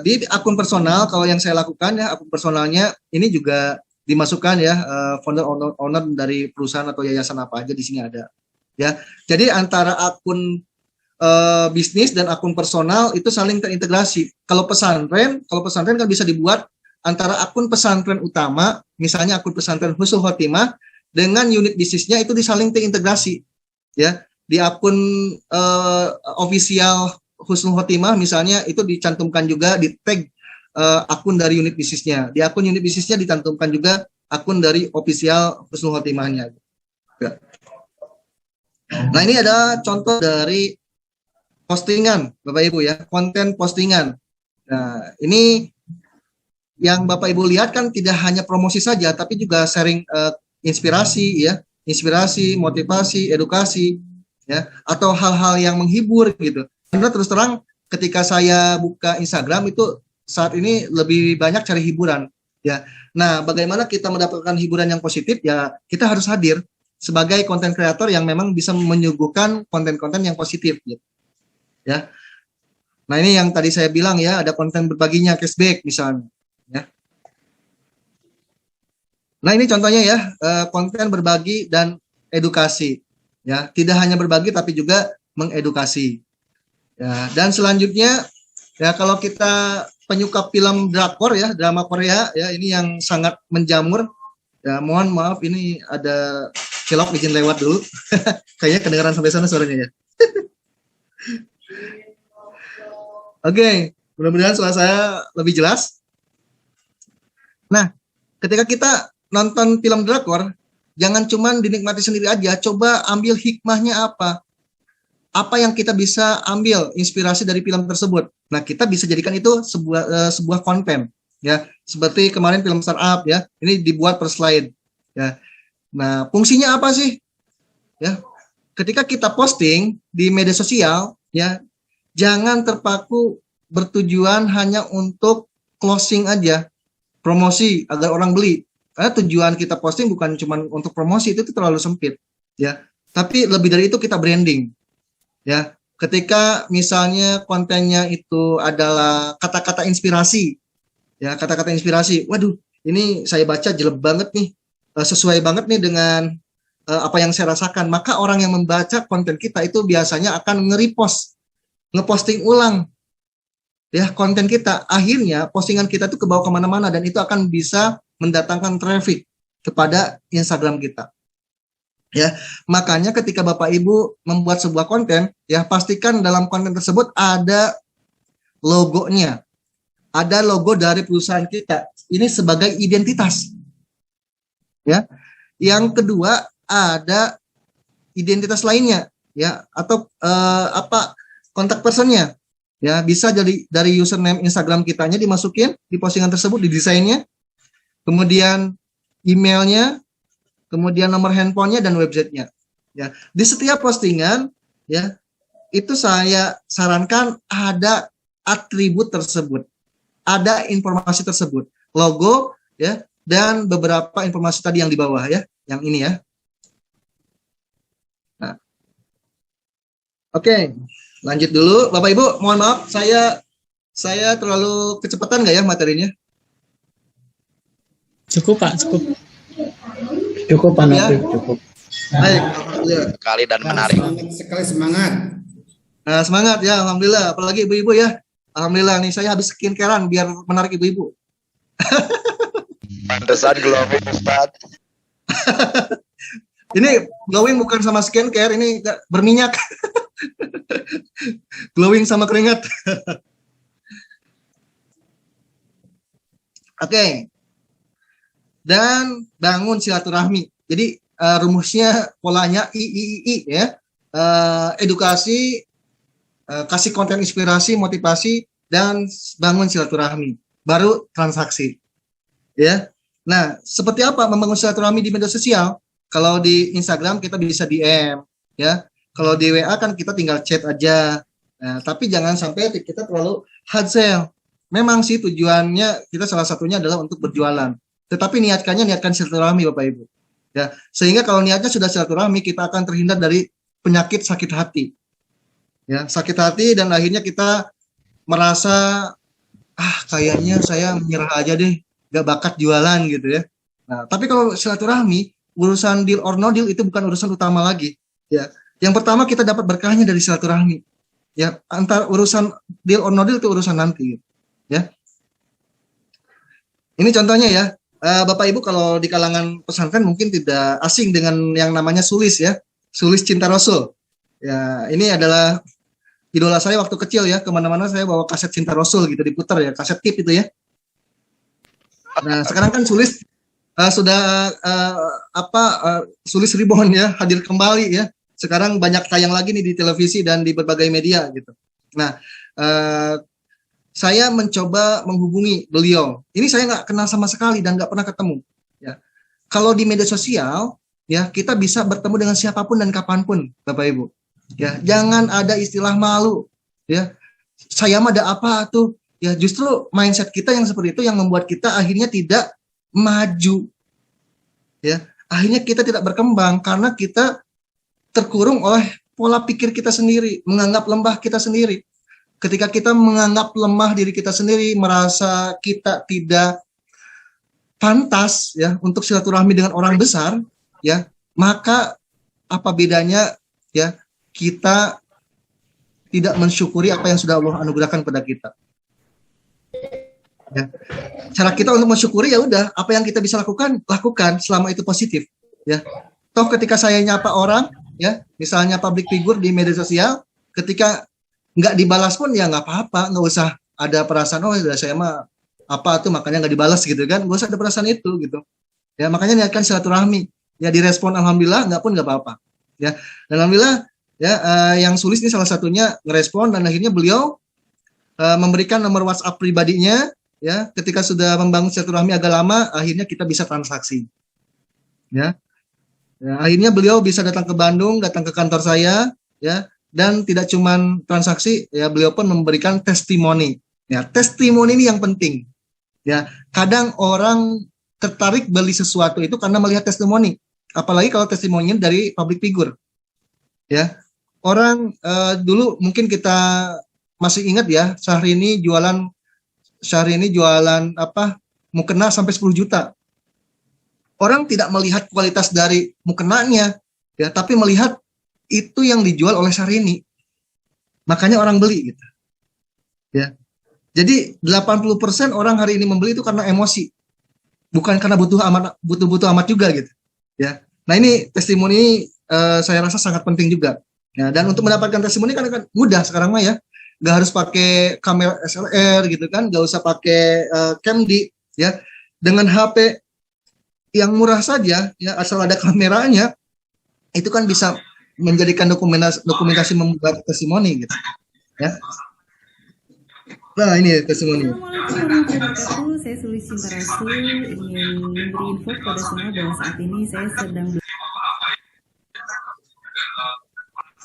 di akun personal, kalau yang saya lakukan ya, akun personalnya ini juga dimasukkan ya founder owner dari perusahaan atau yayasan apa aja di sini ada ya. Jadi antara akun bisnis dan akun personal itu saling terintegrasi. Kalau pesantren kan bisa dibuat antara akun pesantren utama, misalnya akun pesantren Husnul Khotimah, dengan unit bisnisnya itu disaling terintegrasi. Ya, di akun official Husnul Khotimah misalnya itu dicantumkan juga di tag akun dari unit bisnisnya. Di akun unit bisnisnya dicantumkan juga akun dari official Husnul Khotimahnya. Ya. Nah, ini ada contoh dari postingan Bapak Ibu ya, konten postingan. Nah, ini yang Bapak Ibu lihat kan tidak hanya promosi saja, tapi juga sharing inspirasi ya, inspirasi, motivasi, edukasi ya, atau hal-hal yang menghibur gitu. Karena terus terang ketika saya buka Instagram itu saat ini lebih banyak cari hiburan ya. Nah, bagaimana kita mendapatkan hiburan yang positif ya, kita harus hadir sebagai konten kreator yang memang bisa menyuguhkan konten-konten yang positif gitu. Ya. Nah, ini yang tadi saya bilang ya, ada konten berbaginya cashback misalnya. Ya. Nah, ini contohnya ya, konten berbagi dan edukasi. Ya, tidak hanya berbagi tapi juga mengedukasi. Ya, dan selanjutnya ya, kalau kita penyuka film drakor ya, drama Korea ya, ini yang sangat menjamur. Ya, mohon maaf ini ada cilok, izin lewat dulu. Kayaknya kedengaran sampai sana suaranya ya. Oke, mudah-mudahan suara saya lebih jelas. Nah, ketika kita nonton film drakor, jangan cuma dinikmati sendiri aja, coba ambil hikmahnya apa. apa yang kita bisa ambil inspirasi dari film tersebut. Nah, kita bisa jadikan itu sebuah konten, ya. Seperti kemarin film startup, ya. Ini dibuat per slide, ya. Nah, fungsinya apa sih? Ya, ketika kita posting di media sosial, ya, jangan terpaku bertujuan hanya untuk closing aja, promosi agar orang beli. Karena tujuan kita posting bukan cuma untuk promosi, itu terlalu sempit, ya. Tapi lebih dari itu kita branding, ya. Ketika misalnya kontennya itu adalah kata-kata inspirasi, ya, kata-kata inspirasi. Waduh, ini saya baca jelek banget nih, sesuai banget nih dengan apa yang saya rasakan. Maka orang yang membaca konten kita itu biasanya akan nge-repost, ngeposting ulang, ya, konten kita. Akhirnya postingan kita itu kebawa kemana-mana dan itu akan bisa mendatangkan traffic kepada Instagram kita, ya. Makanya ketika Bapak Ibu membuat sebuah konten, ya, pastikan dalam konten tersebut ada logonya, ada logo dari perusahaan kita. Ini sebagai identitas, ya. Yang kedua, ada identitas lainnya, ya, atau kontak personnya, ya. Bisa jadi dari username Instagram kitanya dimasukin di postingan tersebut, di desainnya, kemudian emailnya, kemudian nomor handphonenya dan websitenya, ya. Di setiap postingan, ya, itu saya sarankan ada atribut tersebut, ada informasi tersebut, logo, ya, dan beberapa informasi tadi yang di bawah, ya, yang ini, ya. Nah, oke, lanjut dulu, Bapak Ibu. Mohon maaf, saya terlalu kecepatan nggak ya materinya? Cukup Pak, cukup. Cukup Pak Nopik, cukup. Baik, alhamdulillah. Sekali dan menarik. Sekali semangat. Nah, semangat ya, alhamdulillah. Apalagi ibu-ibu ya. Alhamdulillah nih saya habis skincarean biar menarik ibu-ibu. Pantesan glowing Ustaz. Ini glowing bukan sama skincare, ini berminyak. Glowing sama keringat. Oke. Dan bangun silaturahmi. Jadi rumusnya, polanya I, ya. Edukasi, kasih konten inspirasi, motivasi, dan bangun silaturahmi. Baru transaksi, ya. Nah, seperti apa membangun silaturahmi di media sosial? Kalau di Instagram kita bisa DM, ya. Kalau di WA kan kita tinggal chat aja. Nah, tapi jangan sampai kita terlalu hard sell. Memang sih tujuannya kita salah satunya adalah untuk berjualan. Tetapi niatkan silaturahmi Bapak Ibu, ya. Sehingga kalau niatnya sudah silaturahmi, kita akan terhindar dari penyakit sakit hati, ya, sakit hati, dan akhirnya kita merasa kayaknya saya menyerah aja deh, gak bakat jualan gitu, ya. Nah, tapi kalau silaturahmi, urusan deal or no deal itu bukan urusan utama lagi, ya. Yang pertama kita dapat berkahnya dari silaturahmi, ya. Antar urusan deal or no deal itu urusan nanti, ya. Ini contohnya, ya. Bapak Ibu kalau di kalangan pesantren mungkin tidak asing dengan yang namanya Sulis, ya. Sulis Cinta Rasul. Ya, ini adalah idola saya waktu kecil, ya. Kemana-mana saya bawa kaset Cinta Rasul gitu diputar, ya, kaset tip itu, ya. Nah, sekarang kan Sulis sudah Sulis Reborn, ya, hadir kembali, ya. Sekarang banyak tayang lagi nih di televisi dan di berbagai media gitu. Nah, saya mencoba menghubungi beliau. Ini saya nggak kenal sama sekali dan nggak pernah ketemu, ya. Kalau di media sosial, ya, kita bisa bertemu dengan siapapun dan kapanpun, Bapak Ibu, ya. Jangan ada istilah malu, ya. Saya mah ada apa tuh, ya. Justru mindset kita yang seperti itu yang membuat kita akhirnya tidak maju, ya. Akhirnya kita tidak berkembang karena kita terkurung oleh pola pikir kita sendiri, menganggap lembah kita sendiri. Ketika kita menganggap lemah diri kita sendiri, merasa kita tidak pantas, ya, untuk silaturahmi dengan orang besar, ya, maka apa bedanya, ya, kita tidak mensyukuri apa yang sudah Allah anugerahkan pada kita. Ya. Cara kita untuk mensyukuri, ya udah, apa yang kita bisa lakukan selama itu positif, ya. Toh ketika saya nyapa orang, ya, misalnya public figure di media sosial, ketika nggak dibalas pun ya nggak apa-apa, nggak usah ada perasaan saya mah apa tuh makanya nggak dibalas gitu kan, nggak usah ada perasaan itu gitu, ya. Makanya niatkan silaturahmi, ya, direspon alhamdulillah, nggak pun nggak apa-apa, ya. Dan alhamdulillah, ya, yang Sulis ini salah satunya ngerespon, dan akhirnya beliau memberikan nomor WhatsApp pribadinya, ya, ketika sudah membangun silaturahmi agak lama, akhirnya kita bisa transaksi, ya. Ya, akhirnya beliau bisa datang ke Bandung, datang ke kantor saya, ya, dan tidak cuma transaksi, ya, beliau pun memberikan testimoni. Ya, testimoni ini yang penting. Ya, kadang orang tertarik beli sesuatu itu karena melihat testimoni, apalagi kalau testimoninya dari public figure. Ya, orang dulu mungkin kita masih ingat ya, Syahrini jualan apa, mukena sampai 10 juta. Orang tidak melihat kualitas dari mukenanya, ya, tapi melihat itu yang dijual oleh Syahrini. Makanya orang beli gitu. Ya. Jadi 80% orang hari ini membeli itu karena emosi. Bukan karena butuh amat juga gitu. Ya. Nah, ini testimoni saya rasa sangat penting juga. Ya, dan untuk mendapatkan testimoni kan mudah sekarang mah ya. Nggak harus pakai kamera SLR gitu kan, nggak usah pakai Camdi, ya. Dengan HP yang murah saja, ya, asal ada kameranya, itu kan bisa menjadikan dokumentasi membuat testimoni gitu, ya. Nah, ini testimoni. Assalamualaikum warahmatullahi wabarakatuh. Saya Sulis Cinta Rasul ingin memberi info kepada semua bahwa saat ini saya sedang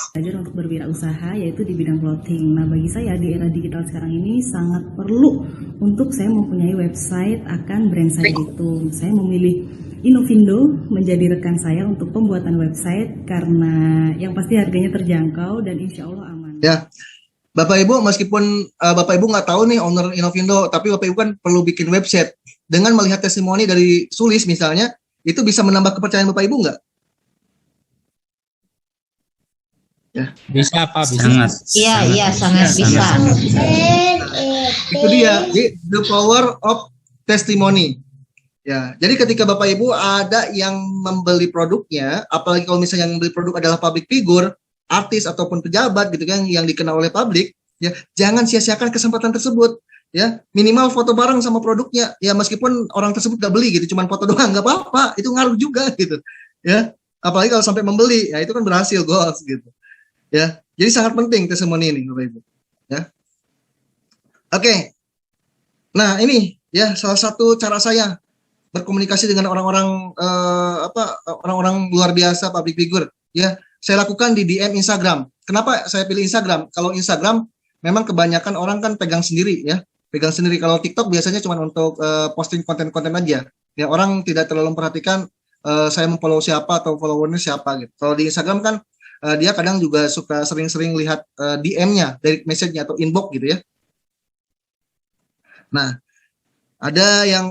belajar untuk berwirausaha, yaitu di bidang clothing. Nah, bagi saya di era digital sekarang ini sangat perlu untuk saya mempunyai website akan brand saya itu. Saya memilih Inovindo menjadi rekan saya untuk pembuatan website karena yang pasti harganya terjangkau dan insya Allah aman. Ya, Bapak Ibu, meskipun Bapak Ibu nggak tahu nih owner Inovindo, tapi Bapak Ibu kan perlu bikin website. Dengan melihat testimoni dari Sulis misalnya, itu bisa menambah kepercayaan Bapak Ibu nggak? Ya. Bisa Pak, bisa. Iya, sangat bisa. Itu dia, the power of testimony. Ya, jadi ketika Bapak Ibu ada yang membeli produknya, apalagi kalau misalnya yang membeli produk adalah public figure, artis ataupun pejabat gitu kan yang dikenal oleh publik, ya, jangan sia-siakan kesempatan tersebut. Ya, minimal foto bareng sama produknya. Ya, meskipun orang tersebut gak beli gitu, cuman foto doang nggak apa-apa, itu ngaruh juga gitu. Ya, apalagi kalau sampai membeli, ya itu kan berhasil goals gitu. Ya, jadi sangat penting testimoni ini Bapak Ibu. Ya, oke. Nah, ini ya salah satu cara saya berkomunikasi dengan orang-orang orang-orang luar biasa public figure. Ya, saya lakukan di DM Instagram. Kenapa saya pilih Instagram? Kalau Instagram memang kebanyakan orang kan pegang sendiri ya, pegang sendiri. Kalau TikTok biasanya cuma untuk posting konten-konten aja. Ya, orang tidak terlalu memperhatikan saya memfollow siapa atau followernya siapa gitu. Kalau di Instagram kan dia kadang juga suka sering-sering lihat DM-nya, direct message-nya atau inbox gitu ya. Nah, ada yang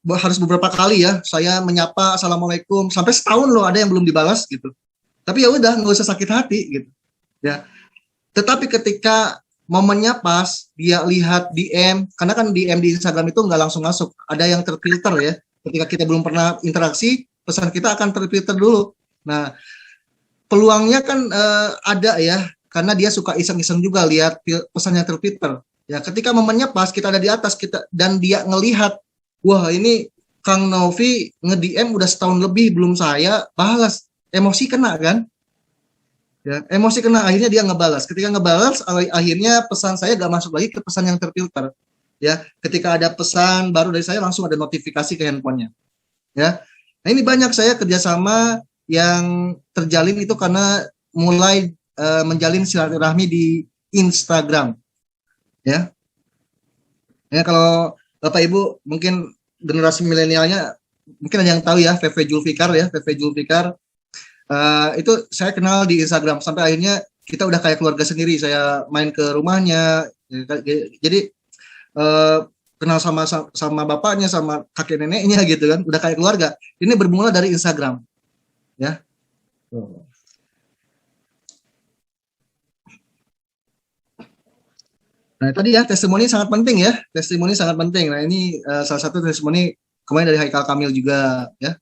harus beberapa kali ya saya menyapa assalamualaikum sampai setahun loh, ada yang belum dibalas gitu. Tapi ya udah, nggak usah sakit hati gitu. Ya. Tetapi ketika momennya pas, dia lihat DM, karena kan DM di Instagram itu nggak langsung masuk, ada yang terfilter ya. Ketika kita belum pernah interaksi, pesan kita akan terfilter dulu. Nah, peluangnya kan ada ya, karena dia suka iseng-iseng juga lihat pesannya terfilter. Ya, ketika momennya pas, kita ada di atas kita dan dia ngelihat, wah ini Kang Novi nge-DM udah setahun lebih belum saya balas, emosi kena kan? Ya, emosi kena, akhirnya dia ngebalas. Ketika ngebalas, akhirnya pesan saya gak masuk lagi ke pesan yang terfilter. Ya, ketika ada pesan baru dari saya langsung ada notifikasi ke handphonenya. Ya, nah ini banyak saya kerjasama yang terjalin itu karena mulai menjalin silaturahmi di Instagram, ya. Ya, kalau Bapak Ibu mungkin generasi milenialnya mungkin ada yang tahu ya, VV Julfikar ya, VV Julfikar itu saya kenal di Instagram sampai akhirnya kita udah kayak keluarga sendiri. Saya main ke rumahnya, jadi kenal sama bapaknya, sama kakek neneknya gitu kan, udah kayak keluarga. Ini bermula dari Instagram. Ya. Nah, tadi ya testimoni sangat penting ya. Testimoni sangat penting. Nah, ini salah satu testimoni kemarin dari Haikal Kamil juga ya.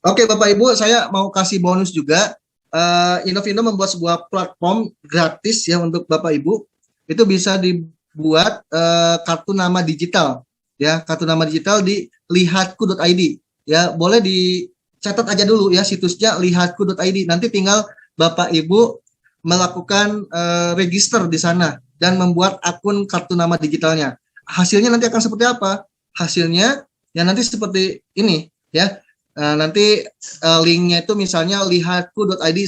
Oke, Bapak Ibu, saya mau kasih bonus juga. Inovindo membuat sebuah platform gratis ya untuk Bapak Ibu. Itu bisa dibuat kartu nama digital ya, kartu nama digital di lihatku.id ya. Boleh di catat aja dulu ya situsnya lihatku.id. Nanti tinggal Bapak Ibu melakukan register di sana dan membuat akun kartu nama digitalnya. Hasilnya nanti akan seperti apa? Hasilnya ya nanti seperti ini ya. Nanti linknya itu misalnya lihatku.id/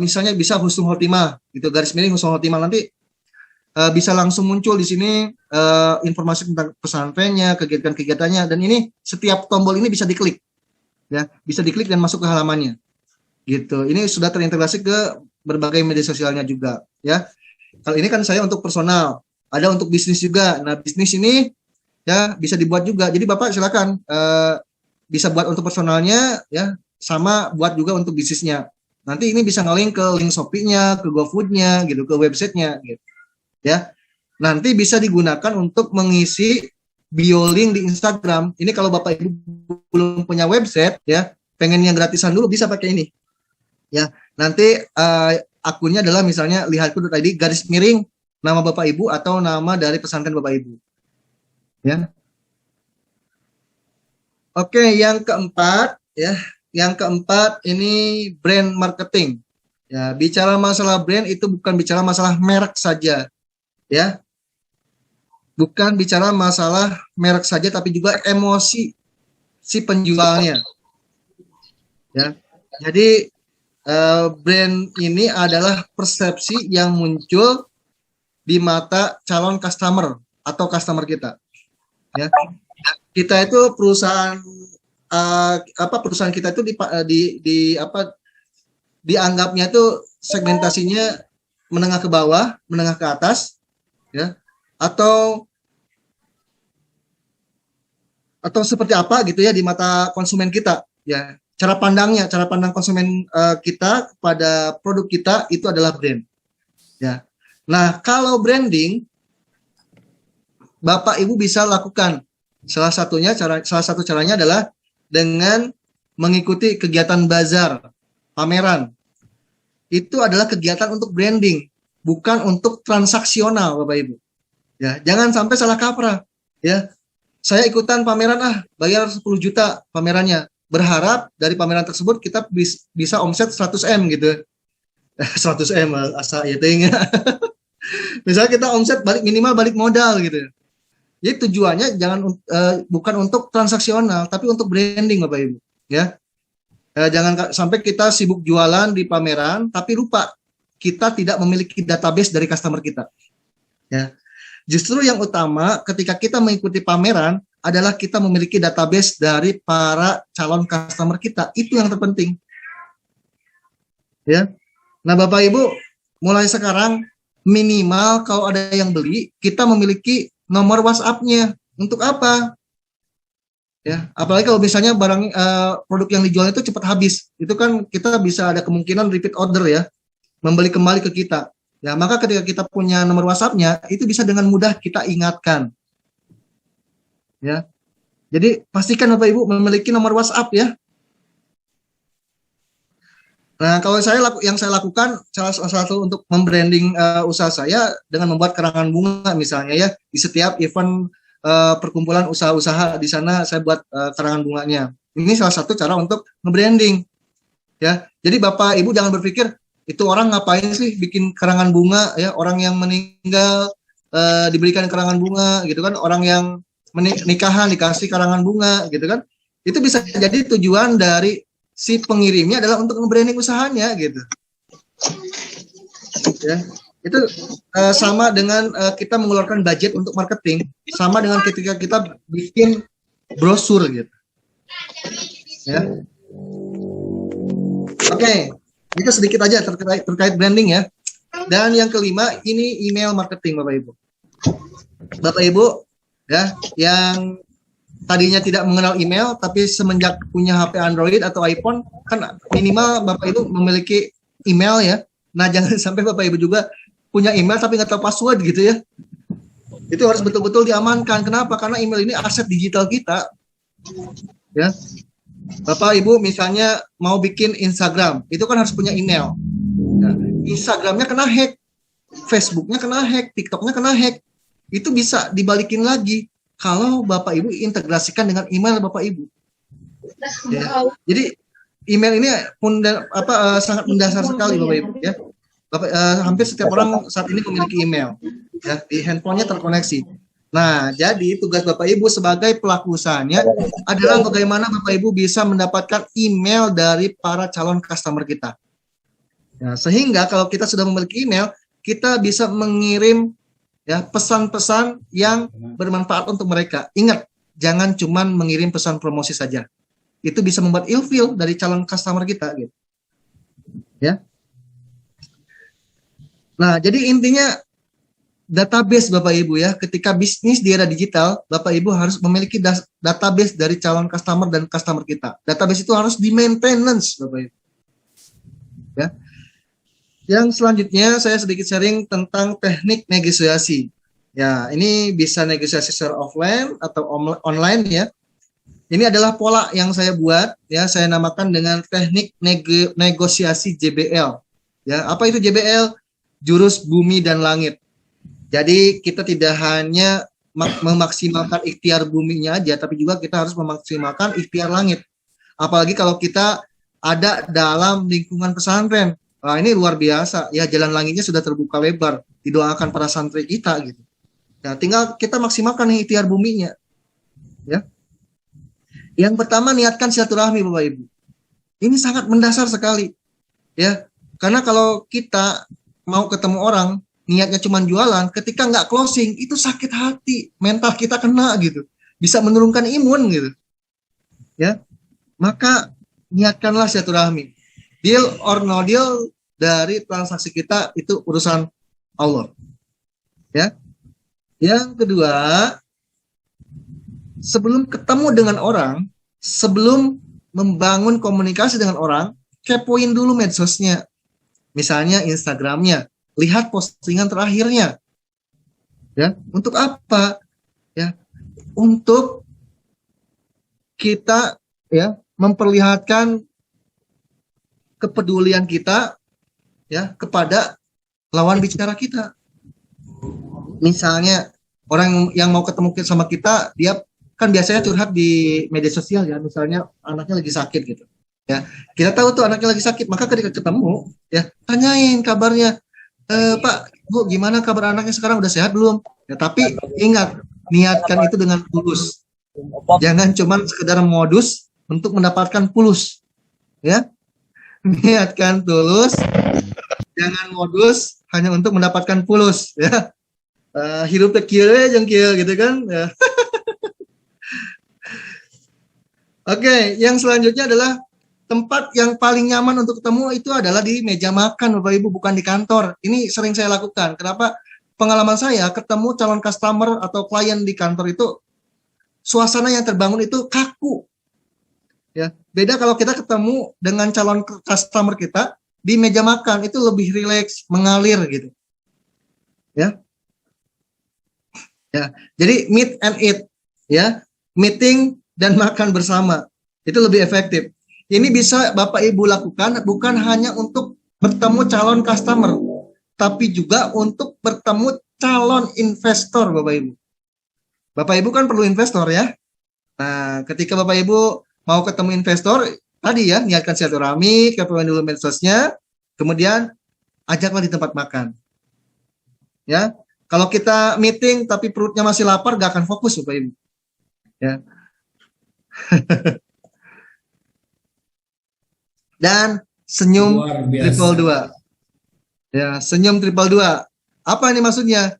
misalnya bisa husnul khotimah gitu, garis miring husnul khotimah, nanti bisa langsung muncul di sini informasi tentang pesantrennya, kegiatan-kegiatannya, dan ini setiap tombol ini bisa diklik ya, bisa diklik dan masuk ke halamannya gitu. Ini sudah terintegrasi ke berbagai media sosialnya juga ya. Kalau ini kan saya untuk personal, ada untuk bisnis juga. Nah, bisnis ini ya bisa dibuat juga. Jadi Bapak silakan bisa buat untuk personalnya ya, sama buat juga untuk bisnisnya. Nanti ini bisa nge-link ke link Shopee-nya, ke GoFood-nya gitu, ke website-nya gitu. Ya. Nanti bisa digunakan untuk mengisi bio link di Instagram. Ini kalau Bapak Ibu belum punya website ya, pengen yang gratisan dulu bisa pakai ini. Ya, nanti akunnya adalah misalnya lihatku.id garis miring nama Bapak Ibu atau nama dari pesantren Bapak Ibu. Ya. Oke, yang keempat ya, yang keempat ini brand marketing. Ya, bicara masalah brand itu bukan bicara masalah merek saja. Ya. Bukan bicara masalah merek saja tapi juga emosi si penjualnya. Ya. Jadi brand ini adalah persepsi yang muncul di mata calon customer atau customer kita. Ya. Kita itu perusahaan perusahaan kita itu dianggapnya itu segmentasinya menengah ke bawah, menengah ke atas, ya, atau seperti apa gitu ya di mata konsumen kita, ya. Cara pandang konsumen kita pada produk kita itu adalah brand. Ya. Nah, kalau branding, Bapak Ibu bisa lakukan. Salah satu caranya adalah dengan mengikuti kegiatan bazar, pameran. Itu adalah kegiatan untuk branding, bukan untuk transaksional, Bapak Ibu. Ya, jangan sampai salah kaprah. Ya, saya ikutan pameran bayar 10 juta pamerannya. Berharap dari pameran tersebut kita bisa omset 100M gitu. 100M asa ya tengah. Misalnya kita omset minimal balik modal gitu. Jadi tujuannya bukan untuk transaksional tapi untuk branding Bapak Ibu, ya. Jangan sampai kita sibuk jualan di pameran tapi lupa kita tidak memiliki database dari customer kita. Ya. Justru yang utama ketika kita mengikuti pameran adalah kita memiliki database dari para calon customer kita. Itu yang terpenting. Ya. Nah, Bapak Ibu, mulai sekarang minimal kalau ada yang beli, kita memiliki nomor WhatsApp-nya. Untuk apa? Ya, apalagi kalau misalnya barang produk yang dijual itu cepat habis. Itu kan kita bisa ada kemungkinan repeat order ya. Membeli kembali ke kita. Ya, maka ketika kita punya nomor WhatsApp-nya, itu bisa dengan mudah kita ingatkan. Ya, jadi pastikan Bapak Ibu memiliki nomor WhatsApp ya. Nah, kalau yang saya lakukan salah satu untuk membranding usaha saya dengan membuat karangan bunga misalnya ya, di setiap event perkumpulan usaha-usaha di sana saya buat karangan bunganya. Ini salah satu cara untuk nge-branding. Ya, jadi Bapak Ibu jangan berpikir itu orang ngapain sih bikin karangan bunga ya, orang yang meninggal diberikan karangan bunga gitu kan, orang yang nikahan dikasih karangan bunga gitu kan. Itu bisa jadi tujuan dari si pengirimnya adalah untuk nge-branding usahanya gitu. Ya, itu sama dengan kita mengeluarkan budget untuk marketing, sama dengan ketika kita bikin brosur gitu. Ya. Oke, itu sedikit aja terkait branding ya. Dan yang kelima ini email marketing Bapak Ibu. Bapak Ibu ya, yang tadinya tidak mengenal email tapi semenjak punya HP Android atau iPhone kan minimal Bapak Ibu memiliki email ya. Nah, jangan sampai Bapak Ibu juga punya email tapi nggak tahu password gitu ya. Itu harus betul-betul diamankan. Kenapa? Karena email ini aset digital kita. Ya. Bapak Ibu misalnya mau bikin Instagram, itu kan harus punya email. Ya. Instagramnya kena hack, Facebooknya kena hack, TikToknya kena hack. Itu bisa dibalikin lagi kalau Bapak Ibu integrasikan dengan email Bapak Ibu. Ya. Jadi email ini sangat mendasar sekali Bapak Ibu ya. Hampir setiap orang saat ini memiliki email ya, di handphonenya terkoneksi. Nah, jadi tugas Bapak Ibu sebagai pelaku usahanya adalah bagaimana Bapak Ibu bisa mendapatkan email dari para calon customer kita. Ya, sehingga kalau kita sudah memiliki email, kita bisa mengirim ya pesan-pesan yang bermanfaat untuk mereka. Ingat, jangan cuman mengirim pesan promosi saja. Itu bisa membuat ilfeel dari calon customer kita gitu. Ya. Nah, jadi intinya database Bapak Ibu ya, ketika bisnis di era digital, Bapak Ibu harus memiliki database dari calon customer dan customer kita. Database itu harus di-maintenance Bapak Ibu. Ya. Yang selanjutnya saya sedikit sharing tentang teknik negosiasi. Ya, ini bisa negosiasi secara offline atau online ya. Ini adalah pola yang saya buat ya, saya namakan dengan teknik negosiasi JBL. Ya, apa itu JBL? Jurus bumi dan langit. Jadi kita tidak hanya memaksimalkan ikhtiar buminya aja, tapi juga kita harus memaksimalkan ikhtiar langit. Apalagi kalau kita ada dalam lingkungan pesantren. Nah, ini luar biasa ya, jalan langitnya sudah terbuka lebar, didoakan para santri kita gitu. Nah, tinggal kita maksimalkan ikhtiar buminya. Ya. Yang pertama, niatkan silaturahmi Bapak Ibu. Ini sangat mendasar sekali. Ya. Karena kalau kita mau ketemu orang, niatnya cuma jualan, ketika nggak closing, itu sakit hati, mental kita kena gitu. Bisa menurunkan imun gitu. Ya. Maka niatkanlah silaturahmi. Deal or no deal dari transaksi kita itu urusan Allah. Ya. Yang kedua, sebelum ketemu dengan orang, sebelum membangun komunikasi dengan orang, kepoin dulu medsosnya. Misalnya Instagramnya, lihat postingan terakhirnya. Ya, untuk apa? Ya, untuk kita ya memperlihatkan kepedulian kita ya kepada lawan bicara kita. Misalnya orang yang mau ketemu sama kita, dia kan biasanya curhat di media sosial ya, misalnya anaknya lagi sakit gitu. Ya, kita tahu tuh anaknya lagi sakit, maka ketika ketemu ya tanyain kabarnya, Pak, Bu, gimana kabar anaknya sekarang, udah sehat belum? Ya, tapi ingat, niatkan itu dengan tulus. Jangan cuma sekedar modus untuk mendapatkan pulus. Ya. Niatkan tulus, jangan modus hanya untuk mendapatkan pulus ya. Hirup tekil jengkil gitu kan ya. Oke, yang selanjutnya adalah tempat yang paling nyaman untuk ketemu itu adalah di meja makan Bapak Ibu, bukan di kantor. Ini sering saya lakukan. Kenapa? Pengalaman saya ketemu calon customer atau klien di kantor itu, suasana yang terbangun itu kaku. Ya, beda kalau kita ketemu dengan calon customer kita di meja makan, itu lebih rileks, mengalir gitu. Ya. Ya, jadi meet and eat ya, meeting dan makan bersama. Itu lebih efektif. Ini bisa Bapak Ibu lakukan bukan hanya untuk bertemu calon customer, tapi juga untuk bertemu calon investor Bapak Ibu. Bapak Ibu kan perlu investor ya. Nah, ketika Bapak Ibu mau ketemu investor, tadi ya, niatkan silaturahmi, kepoin dulu medsosnya, kemudian ajaklah di tempat makan. Ya, kalau kita meeting tapi perutnya masih lapar, gak akan fokus Bapak Ibu. Ya. Dan senyum 222. Ya, senyum 222. Apa ini maksudnya?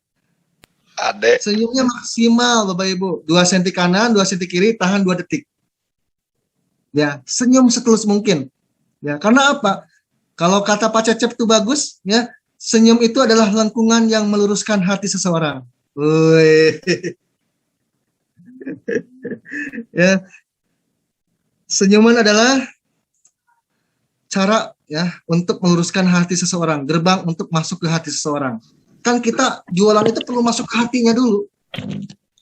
Senyumnya maksimal Bapak Ibu, 2 cm kanan, 2 cm kiri, tahan 2 detik. Ya, senyum setulus mungkin. Ya, karena apa? Kalau kata Pak Cecep itu bagus, ya, senyum itu adalah lengkungan yang meluruskan hati seseorang. Woi. Ya. Senyuman adalah cara ya untuk meluruskan hati seseorang, gerbang untuk masuk ke hati seseorang. Kan kita jualan itu perlu masuk ke hatinya dulu.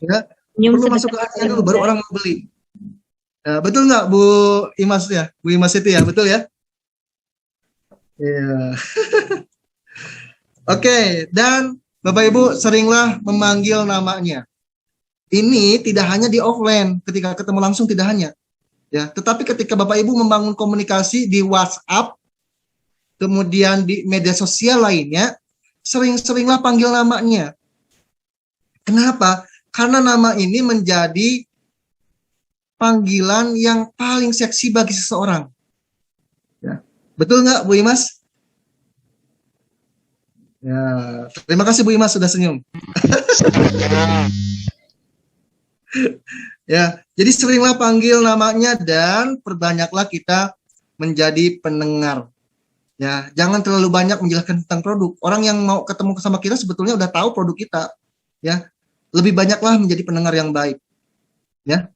Ya, perlu masuk ke hatinya dulu baru orang mau beli. Ya, betul nggak Bu Imas ya? Bu Imas itu ya, betul ya? Iya. Oke, dan Bapak Ibu seringlah memanggil namanya. Ini tidak hanya di offline, ketika ketemu langsung tidak hanya. Ya, tetapi ketika Bapak Ibu membangun komunikasi di WhatsApp, kemudian di media sosial lainnya, sering-seringlah panggil namanya. Kenapa? Karena nama ini menjadi panggilan yang paling seksi bagi seseorang. Ya. Betul nggak, Bu Imas? Ya, terima kasih Bu Imas sudah senyum. Ya, jadi seringlah panggil namanya dan perbanyaklah kita menjadi pendengar. Ya, jangan terlalu banyak menjelaskan tentang produk. Orang yang mau ketemu sama kita sebetulnya udah tahu produk kita. Ya, lebih banyaklah menjadi pendengar yang baik. Ya,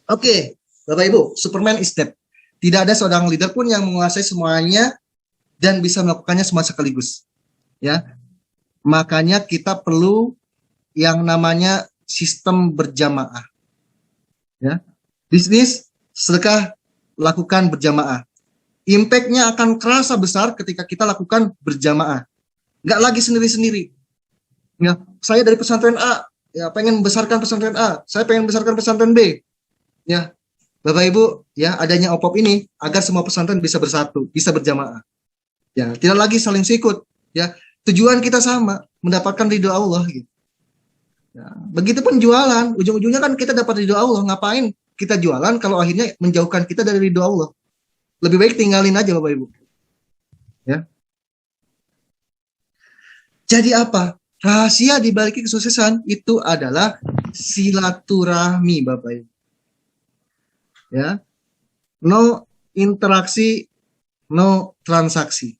oke, Bapak Ibu, Superman is dead. Tidak ada seorang leader pun yang menguasai semuanya dan bisa melakukannya semua sekaligus. Ya, makanya kita perlu yang namanya sistem berjamaah. Ya, bisnis, sedekah, lakukan berjamaah. Impact-nya akan kerasa besar ketika kita lakukan berjamaah. Nggak lagi sendiri-sendiri. Ya, saya dari pesantren A, ya pengen membesarkan pesantren A. Saya pengen membesarkan pesantren B. Ya, Bapak Ibu, ya adanya OPOP ini agar semua pesantren bisa bersatu, bisa berjamaah. Ya, tidak lagi saling sikut. Ya, tujuan kita sama, mendapatkan ridho Allah. Gitu. Ya, begitupun jualan, ujung-ujungnya kan kita dapat ridho Allah. Ngapain kita jualan kalau akhirnya menjauhkan kita dari ridho Allah? Lebih baik tinggalin aja Bapak Ibu. Ya. Jadi apa? Rahasia di balik kesuksesan itu adalah silaturahmi Bapak Ibu. Ya. No interaksi, no transaksi.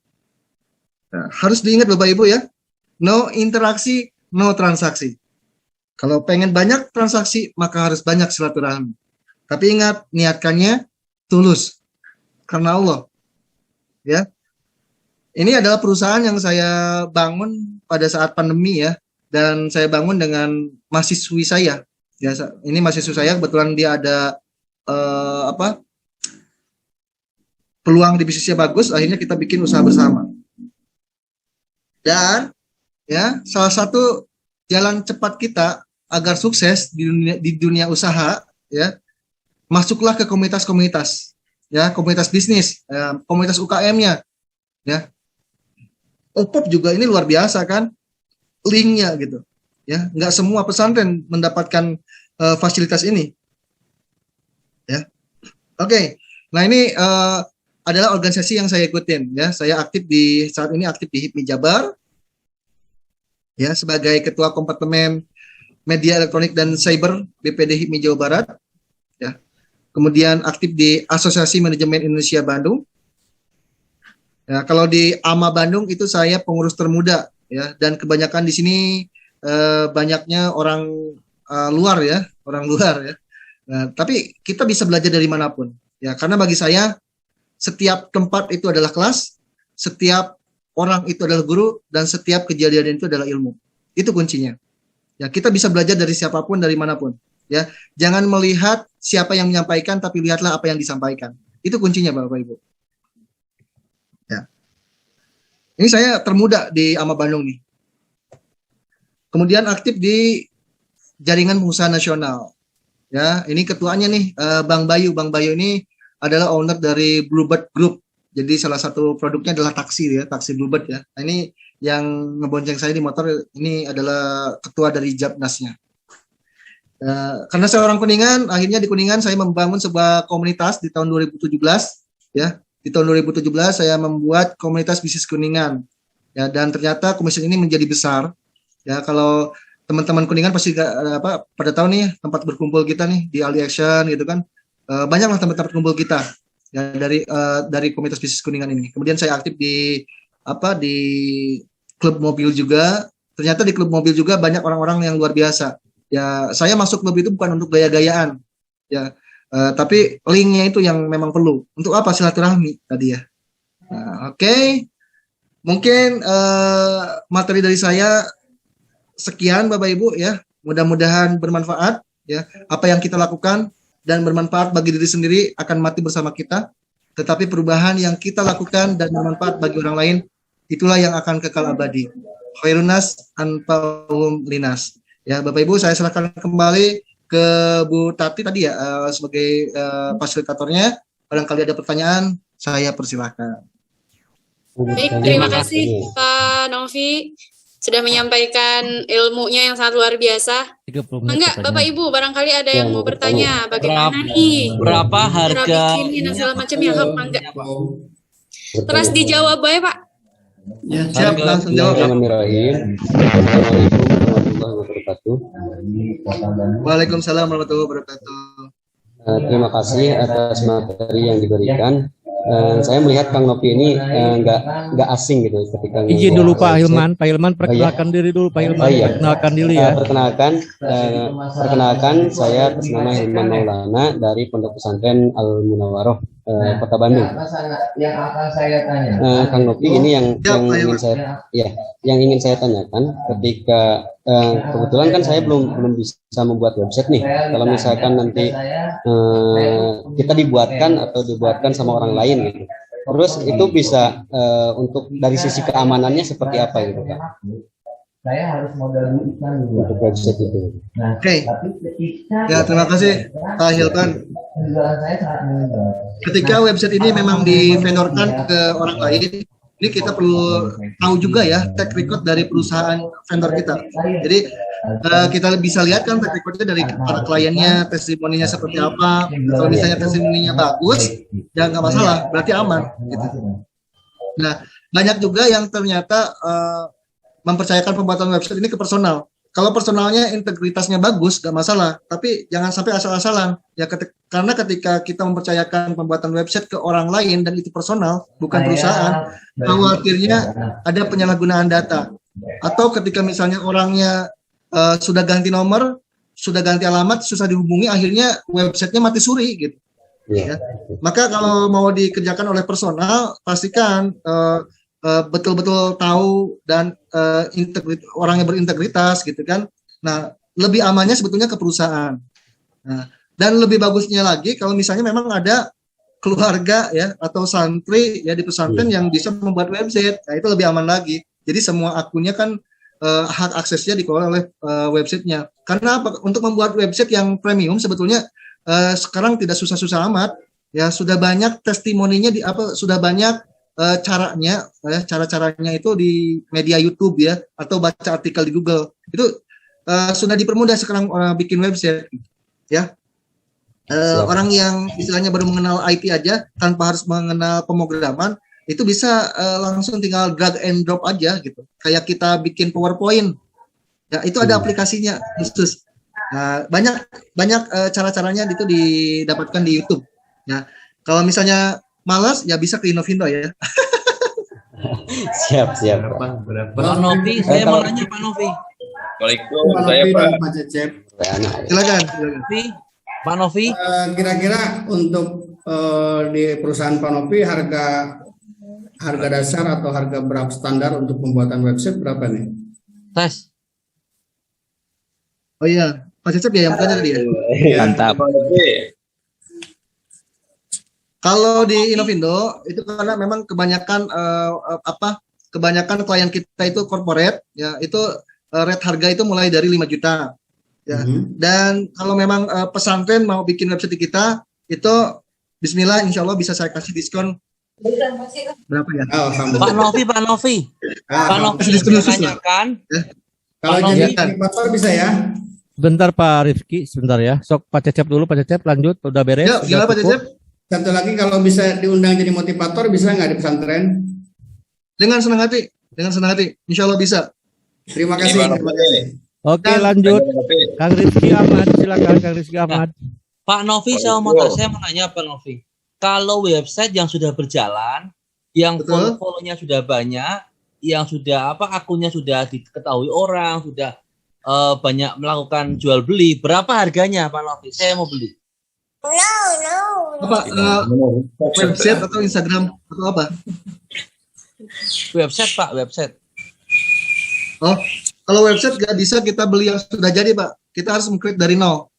Nah, harus diingat Bapak Ibu ya. No interaksi, no transaksi. Kalau pengen banyak transaksi, maka harus banyak silaturahmi. Tapi ingat, niatkannya tulus. Karena Allah. Ya. Ini adalah perusahaan yang saya bangun pada saat pandemi ya. Dan saya bangun dengan mahasiswi saya. Ya, ini mahasiswi saya, kebetulan dia ada peluang di bisnisnya bagus, akhirnya kita bikin usaha bersama. Dan ya, salah satu jalan cepat kita agar sukses di dunia usaha, ya, masuklah ke komunitas-komunitas, ya, komunitas bisnis, ya, komunitas UKM-nya, ya. OPOP juga ini luar biasa kan, linknya gitu, ya. Nggak semua pesantren mendapatkan fasilitas ini, ya. Oke, nah ini adalah organisasi yang saya ikutin, ya. Saya saat ini aktif di HIPMI Jabar, ya, sebagai ketua kompartemen Media Elektronik dan Cyber BPD HIPMI Jawa Barat, ya. Kemudian aktif di Asosiasi Manajemen Indonesia Bandung. Ya, kalau di AMA Bandung itu saya pengurus termuda, ya, dan kebanyakan di sini banyaknya orang luar ya, orang luar ya. Nah, tapi kita bisa belajar dari manapun, ya, karena bagi saya setiap tempat itu adalah kelas, setiap orang itu adalah guru, dan setiap kejadian itu adalah ilmu. Itu kuncinya. Ya, kita bisa belajar dari siapapun, dari manapun. Ya, jangan melihat siapa yang menyampaikan, tapi lihatlah apa yang disampaikan. Itu kuncinya, Bapak Ibu. Ya. Ini saya termuda di AMA Bandung nih. Kemudian aktif di Jaringan Pengusaha Nasional. Ya, ini ketuanya nih, Bang Bayu. Bang Bayu ini adalah owner dari Bluebird Group. Jadi salah satu produknya adalah taksi ya, taksi Bluebird ya. Nah, ini yang ngebonceng saya di motor ini adalah ketua dari Japnasnya. Karena saya orang Kuningan, akhirnya di Kuningan saya membangun sebuah komunitas di tahun 2017 ya. Di tahun 2017 saya membuat komunitas bisnis Kuningan. Ya, dan ternyata komunitas ini menjadi besar. Ya, kalau teman-teman Kuningan pasti pada tahu nih tempat berkumpul kita nih di Ali Action gitu kan. Banyaklah tempat-tempat kumpul kita ya dari komunitas bisnis Kuningan ini. Kemudian saya aktif di klub mobil juga. Ternyata di klub mobil juga banyak orang-orang yang luar biasa. Ya, saya masuk klub itu bukan untuk gaya-gayaan. Ya, tapi linknya itu yang memang perlu. Untuk apa? Silaturahmi tadi ya. Nah, oke. Mungkin materi dari saya sekian Bapak Ibu ya. Mudah-mudahan bermanfaat ya. Apa yang kita lakukan dan bermanfaat bagi diri sendiri akan mati bersama kita. Tetapi perubahan yang kita lakukan dan bermanfaat bagi orang lain, itulah yang akan kekal abadi. Khairunas anfa'uhum linas. Ya, Bapak Ibu, saya serahkan kembali ke Bu Tati tadi ya sebagai fasilitatornya. Barangkali ada pertanyaan, saya persilahkan. Baik, terima kasih Pak Novi sudah menyampaikan ilmunya yang sangat luar biasa. 30 menit Enggak, Bapak Ibu, barangkali ada yang mau bertanya, bagaimana nih? Berapa Cara harga bikin dan segala macam ya, enggak? Terus dijawab ya, Pak. Ya, siap, langsung jawab. Bismillahirrahmanirrahim. Assalamualaikum warahmatullahi wabarakatuh. Waalaikumsalam warahmatullahi wabarakatuh. Terima kasih atas materi yang diberikan. Saya melihat Kang Novi ini nggak asing gitu ketika izin dulu Pak Hilman. Pak Hilman perkenalkan diri dulu Pak Hilman. iya. Perkenalkan diri ya. Perkenalkan saya atas nama Hilman Maulana dari Pondok Pesantren Al Munawwaroh Kota Bandung. Yang akan saya tanya. Kang Novi ini yang ingin saya tanyakan ketika kebetulan kan saya belum bisa membuat website nih. Kalau misalkan nanti kita dibuatkan sama orang lain gitu. Terus itu bisa untuk dari sisi keamanannya seperti apa gitu Kak? Saya harus modal Islam untuk website itu. Oke. Ya, terima kasih Pak Hilman. Ketika website ini memang divendorkan ke orang lain, ini kita perlu tahu juga ya track record dari perusahaan vendor kita. Jadi kita bisa lihat kan track recordnya dari para kliennya, testimoninya seperti apa. Kalau misalnya testimoninya bagus, ya nggak masalah, berarti aman. Gitu. Nah, banyak juga yang ternyata mempercayakan pembuatan website ini ke personal. Kalau personalnya integritasnya bagus, gak masalah. Tapi jangan sampai asal-asalan. Ya, karena ketika kita mempercayakan pembuatan website ke orang lain dan itu personal, bukan perusahaan, khawatirnya ada penyalahgunaan data. Atau ketika misalnya orangnya sudah ganti nomor, sudah ganti alamat, susah dihubungi, akhirnya websitenya mati suri gitu. Ya. Maka kalau mau dikerjakan oleh personal, pastikan betul-betul tahu dan orang yang berintegritas gitu kan. Nah, lebih amannya sebetulnya ke perusahaan. Nah, dan lebih bagusnya lagi kalau misalnya memang ada keluarga ya atau santri ya di pesantren yang bisa membuat website, nah itu lebih aman lagi. Jadi semua akunnya kan hak aksesnya dikelola oleh websitenya. Karena apa? Untuk membuat website yang premium sebetulnya sekarang tidak susah-susah amat. Ya sudah banyak testimoninya sudah banyak caranya cara-caranya itu di media YouTube ya atau baca artikel di Google itu sudah dipermudah sekarang bikin website ya. Orang yang istilahnya baru mengenal IT aja tanpa harus mengenal pemrograman itu bisa langsung tinggal drag and drop aja gitu, kayak kita bikin PowerPoint ya, itu ada aplikasinya khusus. Nah, banyak cara-caranya itu didapatkan di YouTube ya. Kalau misalnya malas ya bisa ke Inovindo ya. Siap. Pak Novi, saya mau nanya Pak Novi. Waalaikumsalam, saya Pak Cecep. Silakan. Pak Novi. Kira-kira untuk di perusahaan Pak Novi harga dasar atau harga berapa standar untuk pembuatan website berapa nih? Tes. Oh iya, Pak Cecep ya yang bertanya tadi ya. Mantap. Kalau di Inovindo itu karena memang kebanyakan klien kita itu corporate ya, itu rate harga itu mulai dari 5 juta ya. Dan kalau memang pesantren mau bikin website kita itu bismillah insya Allah bisa saya kasih diskon berapa ya? Pak Novi. Pak Novi tanyakan. Kalau jadi motor bisa ya? Sebentar Pak Rifki, sebentar ya. Sok Pak Cecep dulu, Pak Cecep lanjut, udah beres. Ya, gimana Pak Cecep? Satu lagi, kalau bisa diundang jadi motivator bisa nggak di pesantren? Dengan senang hati, insya Allah bisa. Terima kasih. Oke, lanjut. Kang Rizky Ahmad, silakan Kang Rizky Ahmad. Pak Novi, saya mau nanya Pak Novi. Kalau website yang sudah berjalan, yang follow-nya sudah banyak, yang sudah akunnya sudah diketahui orang, sudah banyak melakukan jual beli, berapa harganya Pak Novi? Saya mau beli. Apa website atau Instagram atau apa? Website Pak, website. Oh, kalau website nggak bisa kita beli yang sudah jadi Pak. Kita harus meng-create dari nol.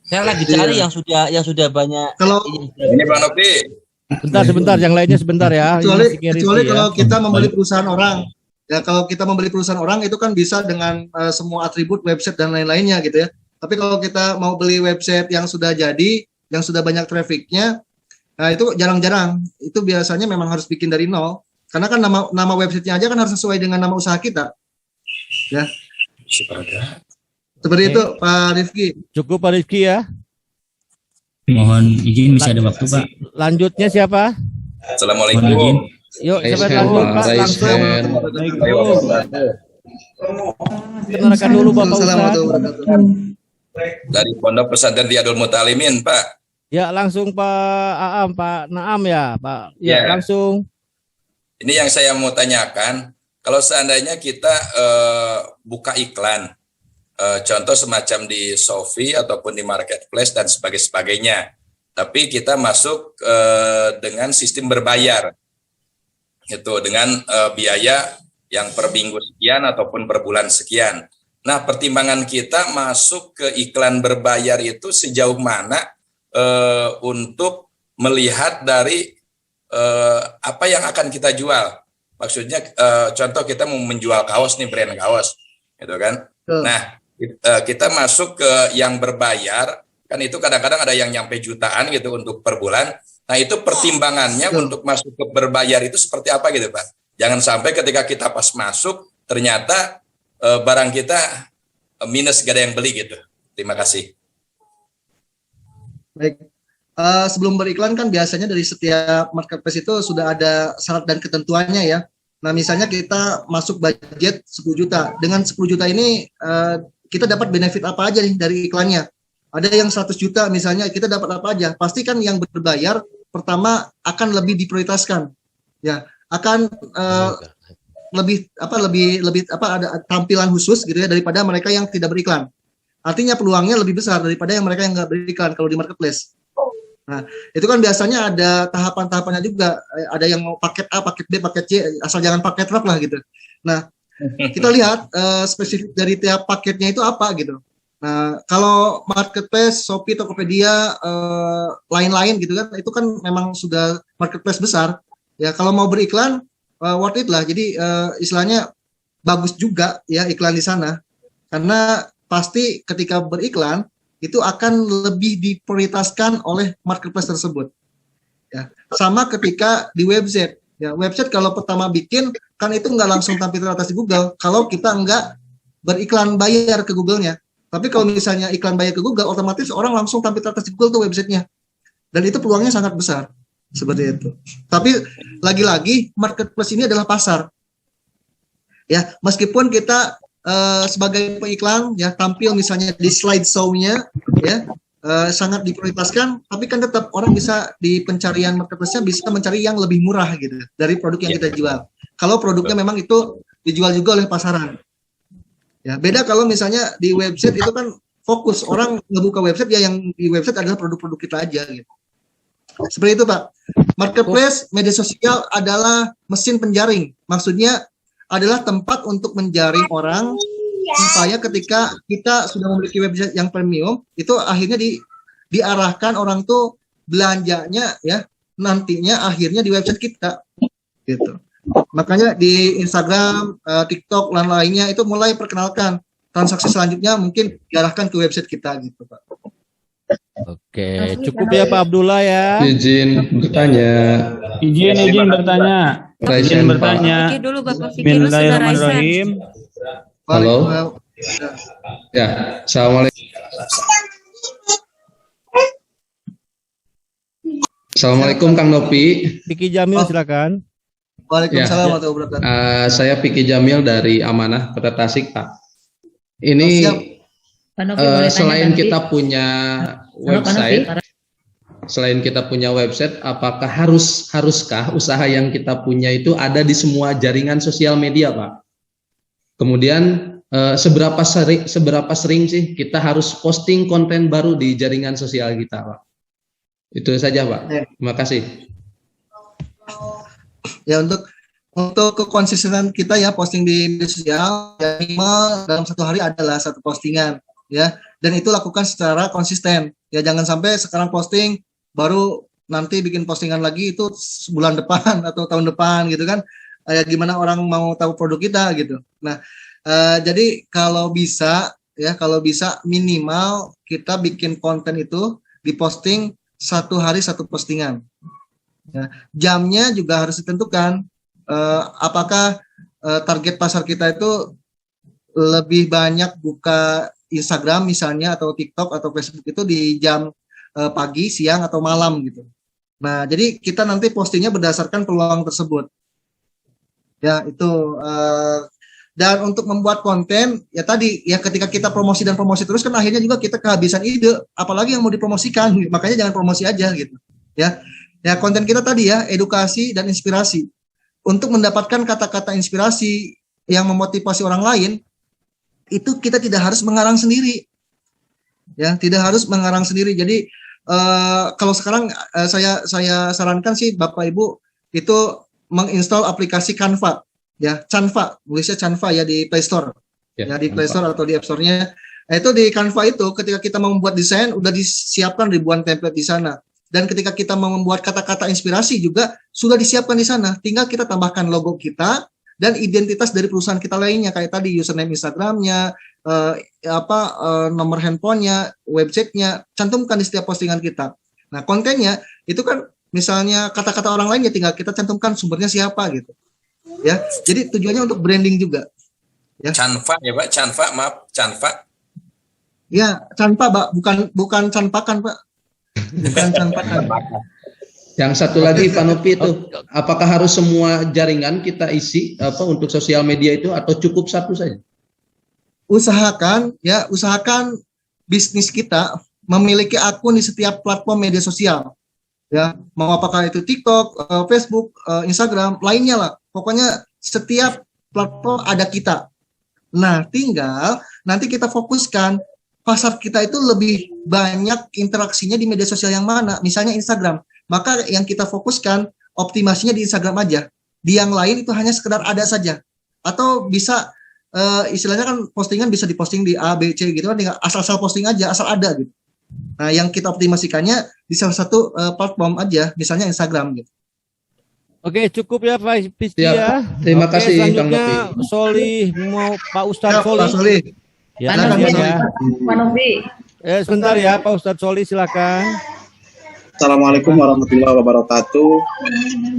Saya lagi cari yang sudah banyak. Kalau ini Pak Novi. Sebentar, yang lainnya sebentar ya. Kecuali kalau kita membeli perusahaan orang. Ya kalau kita membeli perusahaan orang itu kan bisa dengan semua atribut website dan lain-lainnya gitu ya. Tapi kalau kita mau beli website yang sudah jadi, yang sudah banyak trafficnya, nah itu jarang-jarang. Itu biasanya memang harus bikin dari nol. Karena kan nama websitenya aja kan harus sesuai dengan nama usaha kita. Ya. Seperti itu Pak Rifki. Cukup Pak Rifki ya. Mohon izin bisa ada waktu Pak. Lanjutnya siapa? Assalamualaikum. Yuk, siapa lanjut Pak langsung. Kenalkan dulu Bapak Ustaz. Dari Pondok Pesantren Riyadul Muta'alimin, Pak. Ya, langsung Pak Naam ya, Pak. Ya, langsung. Ini yang saya mau tanyakan, kalau seandainya kita buka iklan, contoh semacam di Shopee ataupun di Marketplace dan sebagainya, tapi kita masuk dengan sistem berbayar, itu dengan biaya yang per minggu sekian ataupun per bulan sekian. Nah, pertimbangan kita masuk ke iklan berbayar itu sejauh mana untuk melihat dari apa yang akan kita jual. Maksudnya contoh kita mau menjual kaos nih, brand kaos, gitu kan. Nah, kita masuk ke yang berbayar, kan itu kadang-kadang ada yang nyampe jutaan gitu untuk per bulan. Nah, itu pertimbangannya untuk masuk ke berbayar itu seperti apa gitu, Pak? Jangan sampai ketika kita pas masuk, ternyata barang kita minus, gak ada yang beli gitu. Terima kasih. Baik. Sebelum beriklan kan biasanya dari setiap marketplace itu sudah ada syarat dan ketentuannya ya. Nah, misalnya kita masuk budget 10 juta. Dengan 10 juta ini kita dapat benefit apa aja nih dari iklannya? Ada yang 100 juta misalnya, kita dapat apa aja? Pasti kan yang berbayar pertama akan lebih diprioritaskan. Ya, akan lebih ada tampilan khusus gitu ya daripada mereka yang tidak beriklan. Artinya peluangnya lebih besar daripada yang mereka yang nggak beriklan kalau di marketplace. Nah, itu kan biasanya ada tahapan-tahapannya juga. Ada yang mau paket A, paket B, paket C, asal jangan paket rock lah gitu. Nah, kita lihat spesifik dari tiap paketnya itu apa gitu. Nah, kalau marketplace, Shopee, Tokopedia, lain-lain gitu kan, itu kan memang sudah marketplace besar. Ya, kalau mau beriklan, worth it lah. Jadi istilahnya bagus juga ya iklan di sana. Karena pasti ketika beriklan itu akan lebih diprioritaskan oleh marketplace tersebut. Ya, sama ketika di website. Ya, website kalau pertama bikin kan itu nggak langsung tampil teratas di Google. Kalau kita nggak beriklan bayar ke Google-nya. Tapi kalau misalnya iklan bayar ke Google, otomatis orang langsung tampil teratas di Google tuh websitenya. Dan itu peluangnya sangat besar. Seperti itu. Tapi lagi-lagi marketplace ini adalah pasar. Ya, meskipun kita sebagai pengiklan ya tampil misalnya di slide show-nya ya sangat diprioritaskan, tapi kan tetap orang bisa di pencarian marketplace-nya bisa mencari yang lebih murah gitu dari produk yang kita jual. Kalau produknya memang itu dijual juga oleh pasaran. Ya, beda kalau misalnya di website itu kan fokus orang ngebuka website ya yang di website adalah produk-produk kita aja gitu. Seperti itu, Pak. Marketplace, media sosial adalah mesin penjaring. Maksudnya adalah tempat untuk menjaring orang supaya ketika kita sudah memiliki website yang premium itu akhirnya diarahkan orang tuh belanjanya ya nantinya akhirnya di website kita gitu. Makanya di Instagram, TikTok dan lainnya itu mulai perkenalkan transaksi selanjutnya mungkin diarahkan ke website kita gitu, Pak. Oke, cukup ya Pak Abdullah ya. Izin bertanya. Izin bertanya. Izin bertanya. Bismillahirrahmanirrahim. Halo. Ya, assalamualaikum. Assalamualaikum Kang Nopi. Piki Jamil silakan. Waalaikumsalam warahmatullahi wabarakatuh. Saya Piki Jamil dari Amanah Kota Tasik, Pak. Ini selain kita punya website, apakah haruskah usaha yang kita punya itu ada di semua jaringan sosial media, Pak? Kemudian seberapa sering sih kita harus posting konten baru di jaringan sosial kita, Pak? Itu saja, Pak. Terima kasih. Ya, untuk kekonsistenan kita ya posting di media sosial ya, minimal dalam satu hari adalah satu postingan ya, dan itu lakukan secara konsisten ya, jangan sampai sekarang posting baru nanti bikin postingan lagi itu bulan depan atau tahun depan gitu kan. gimana orang mau tahu produk kita gitu. Nah, jadi kalau bisa minimal kita bikin konten itu diposting 1 hari 1 postingan. Ya, jamnya juga harus ditentukan. Apakah target pasar kita itu lebih banyak buka Instagram misalnya atau TikTok atau Facebook itu di jam pagi, siang atau malam gitu. Nah, jadi kita nanti postingnya berdasarkan peluang tersebut. Ya, itu dan untuk membuat konten ya tadi ya ketika kita promosi terus kan akhirnya juga kita kehabisan ide, apalagi yang mau dipromosikan. Makanya jangan promosi aja gitu. Ya. Ya, konten kita tadi ya edukasi dan inspirasi. Untuk mendapatkan kata-kata inspirasi yang memotivasi orang lain, itu kita tidak harus mengarang sendiri. Ya, tidak harus mengarang sendiri. Jadi kalau sekarang saya sarankan sih Bapak Ibu itu menginstal aplikasi Canva, ya Canva, tulisnya Canva ya di Play Store, ya di Play Store atau di App Store-nya. Itu di Canva itu ketika kita mau membuat desain udah disiapkan ribuan template di sana. Dan ketika kita mau membuat kata-kata inspirasi juga sudah disiapkan di sana. Tinggal kita tambahkan logo kita dan identitas dari perusahaan kita lainnya kayak tadi username Instagramnya, nomor handphonenya, websitenya, cantumkan di setiap postingan kita. Nah, kontennya itu kan misalnya kata-kata orang lain ya tinggal kita cantumkan sumbernya siapa gitu. Ya, jadi tujuannya untuk branding juga. Ya. Canva ya Pak, Canva maaf, Canva. Ya, Canva Pak, bukan canpakan Pak. Bukan canpakan. Yang satu lagi Pak Nopi itu, apakah harus semua jaringan kita isi untuk sosial media itu atau cukup satu saja? Usahakan bisnis kita memiliki akun di setiap platform media sosial. Ya, mau apakah itu TikTok, Facebook, Instagram, lainnya lah. Pokoknya setiap platform ada kita. Nah, tinggal nanti kita fokuskan pasar kita itu lebih banyak interaksinya di media sosial yang mana. Misalnya Instagram. Maka yang kita fokuskan optimasinya di Instagram aja. Di yang lain itu hanya sekedar ada saja. Atau bisa istilahnya kan postingan bisa diposting di A, B, C gitu kan, tinggal asal-asal posting aja, asal ada gitu. Nah, yang kita optimasikannya di salah satu platform aja, misalnya Instagram gitu. Oke, cukup ya Pak Pisti ya. Terima kasih Kang Selanjutnya Nopi. Solih mau Pak Ustadz Solih. Pak Solih. Ya, Pak Nopi. Sebentar ya Pak Ustadz Solih, silakan. Assalamualaikum warahmatullahi wabarakatuh.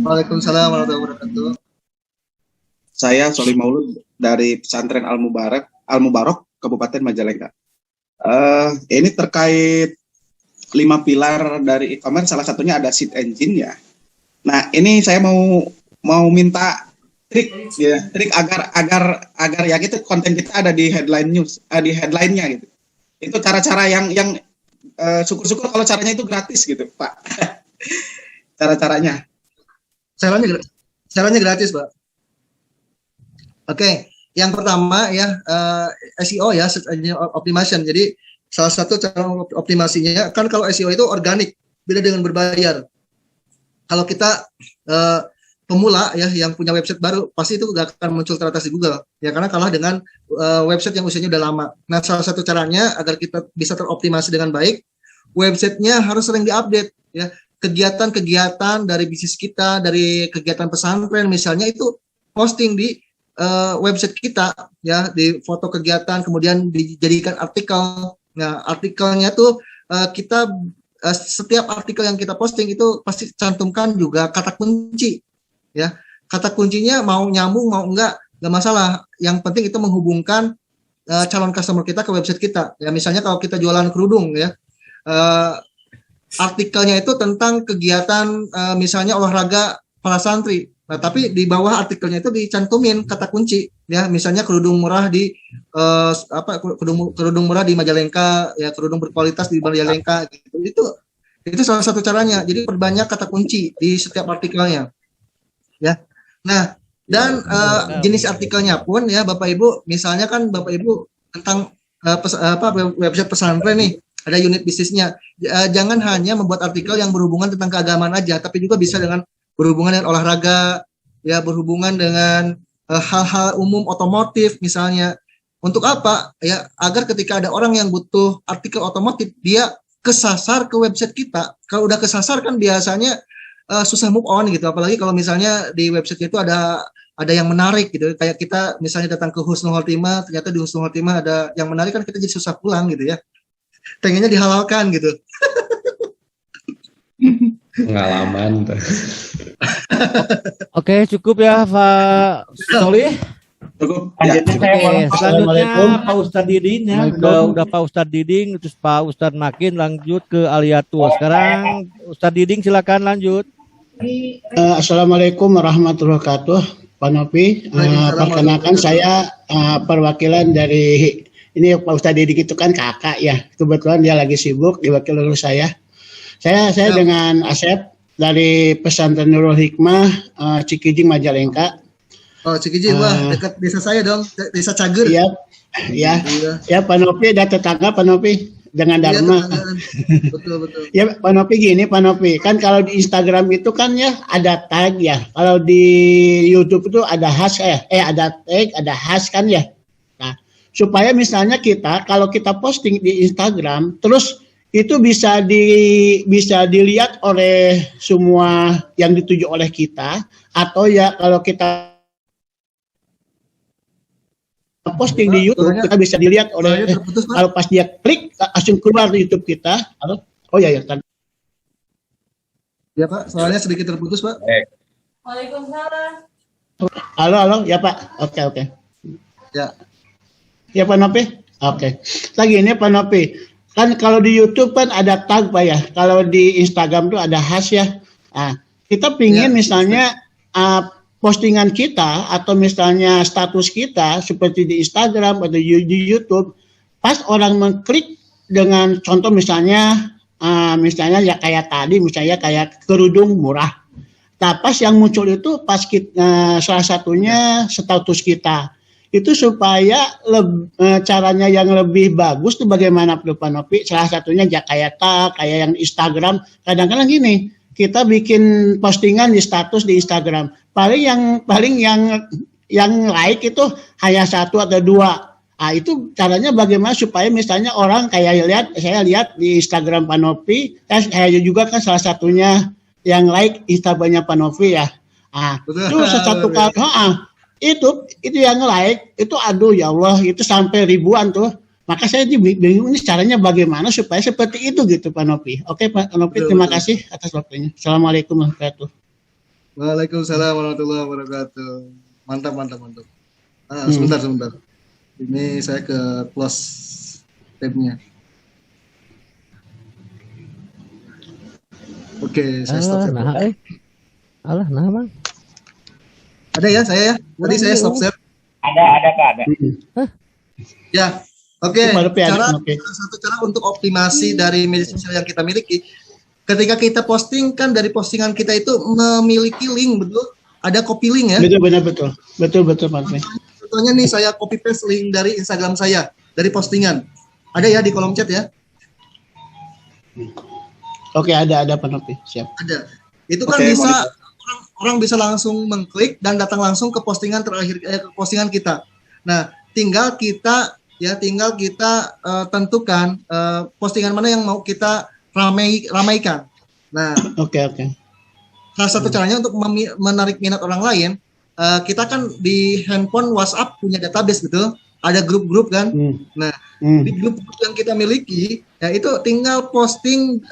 Waalaikumsalam warahmatullahi wabarakatuh. Saya Solih Maulud dari Pesantren Al Mubarok, Kabupaten Majalengka. Ini terkait 5 pilar dari e-commerce, salah satunya ada search engine ya. Nah, ini saya mau minta trik agar ya gitu konten kita ada di headline news, di headline-nya gitu. Itu cara-cara yang syukur-syukur kalau caranya itu gratis gitu, Pak. Cara-caranya. Caranya gratis, Pak. Oke, yang pertama ya SEO ya, search engine optimization. Jadi salah satu cara optimasinya kan kalau SEO itu organik, beda dengan berbayar. Kalau kita pemula ya yang punya website baru pasti itu gak akan muncul teratas di Google ya karena kalah dengan website yang usianya udah lama. Nah, salah satu caranya agar kita bisa teroptimasi dengan baik, websitenya harus sering diupdate ya. Kegiatan-kegiatan dari bisnis kita, dari kegiatan pesantren misalnya itu posting di website kita ya, di foto kegiatan kemudian dijadikan artikel. Nah, artikelnya tuh kita setiap artikel yang kita posting itu pasti cantumkan juga kata kunci ya. Kata kuncinya mau nyambung mau enggak masalah, yang penting itu menghubungkan calon customer kita ke website kita ya. Misalnya kalau kita jualan kerudung ya, artikelnya itu tentang kegiatan misalnya olahraga para santri. Nah, tapi di bawah artikelnya itu dicantumin kata kunci ya, misalnya kerudung murah di kerudung murah di Majalengka ya, kerudung berkualitas di Majalengka gitu. Itu salah satu caranya. Jadi perbanyak kata kunci di setiap artikelnya ya. Nah, dan jenis artikelnya pun ya Bapak Ibu, misalnya kan Bapak Ibu tentang website pesantren nih, ada unit bisnisnya. Jangan hanya membuat artikel yang berhubungan tentang keagamaan aja, tapi juga bisa dengan berhubungan dengan olahraga, ya berhubungan dengan hal-hal umum otomotif misalnya. Untuk apa? Ya agar ketika ada orang yang butuh artikel otomotif, dia kesasar ke website kita. Kalau udah kesasar kan biasanya susah move on gitu. Apalagi kalau misalnya di website itu ada ada yang menarik gitu. Kayak kita misalnya datang ke Husnul Khotimah, ternyata di Husnul Khotimah ada yang menarik, kan kita jadi susah pulang gitu ya. Pengennya dihalalkan gitu. Pengalaman. Oke, cukup ya Pak Solih. Cukup. Oke, selanjutnya Pak Ustadz Diding ya. Udah Pak Ustadz Diding, terus Pak Ustadz Makin lanjut ke Aliatul. Sekarang Ustadz Diding silakan lanjut. Assalamualaikum warahmatullahi wabarakatuh. Pak Nopi, perkenalkan saya perwakilan dari ini Pak Ustadz Diding itu kan kakak ya. Kebetulan dia lagi sibuk diwakili oleh saya. Saya dengan Asep dari Pesantren Nurul Hikmah Cikijing Majalengka. Oh, Cikijing, wah dekat desa saya dong, desa Cager. Iya, ya Pak Nopi ada tetangga Pak Nopi dengan Dharma. Betul. Ya Pak Nopi gini Pak Nopi, kan kalau di Instagram itu kan ya ada tag ya, kalau di YouTube itu ada hash ada tag, ada hash kan ya. Nah, supaya misalnya kalau kita posting di Instagram, terus itu bisa dilihat oleh semua yang dituju oleh kita, atau ya kalau kita posting di YouTube kita bisa dilihat oleh kalau pas dia klik langsung keluar di YouTube kita. Oh ya tadi. Ya Pak, soalnya sedikit terputus Pak. Waalaikumsalam. Halo ya Pak. Oke. Ya Pak Nopi. Oke. Lagi ini Pak Nopi. Kan kalau di YouTube kan ada tag Pak ya. Kalau di Instagram tuh ada hash ya. Nah, kita pingin misalnya postingan kita atau misalnya status kita seperti di Instagram atau di YouTube, pas orang mengklik dengan contoh misalnya ya kayak tadi misalnya kayak kerudung murah. Nah, pas yang muncul itu pas salah satunya status kita. Itu supaya caranya yang lebih bagus tuh bagaimana Pak Nopi? Salah satunya ya kayak yang di Instagram. Kadang-kadang gini, kita bikin postingan di status di Instagram. Paling yang like itu hanya 1 atau 2. Nah, itu caranya bagaimana supaya misalnya orang kayak saya lihat di Instagram Pak Nopi, saya juga kan salah satunya yang like Instagramnya Pak Nopi ya. Nah, itu satu kali itu yang like itu aduh ya Allah itu sampai ribuan tuh. Maka saya bingung ini caranya bagaimana supaya seperti itu gitu Pak Nopi. Oke Pak Nopi, terima kasih atas waktunya. Assalamualaikum warahmatullahi wabarakatuh. Waalaikumsalam warahmatullahi wabarakatuh. Mantap. Sebentar. Ini saya ke close tab-nya. Oke, saya stop share. Nah, Bang. Ada ya saya ya? Tadi saya stop share. Ada Pak, ada. Ya. Oke, satu cara untuk optimasi dari media sosial yang kita miliki. Ketika kita posting kan dari postingan kita itu memiliki link, betul? Ada copy link ya? Betul Pak. Contohnya nih saya copy paste link dari Instagram saya dari postingan. Ada ya di kolom chat ya? Oke, ada Pak Nopi, siap. Ada. Itu kan bisa orang bisa langsung mengklik dan datang langsung ke postingan terakhir ke postingan kita. Nah, tinggal kita tentukan postingan mana yang mau kita ramaikan. Nah, oke. Salah satu caranya untuk menarik minat orang lain, kita kan di handphone WhatsApp punya database gitu, ada grup-grup kan. Nah, di grup yang kita miliki, ya itu tinggal posting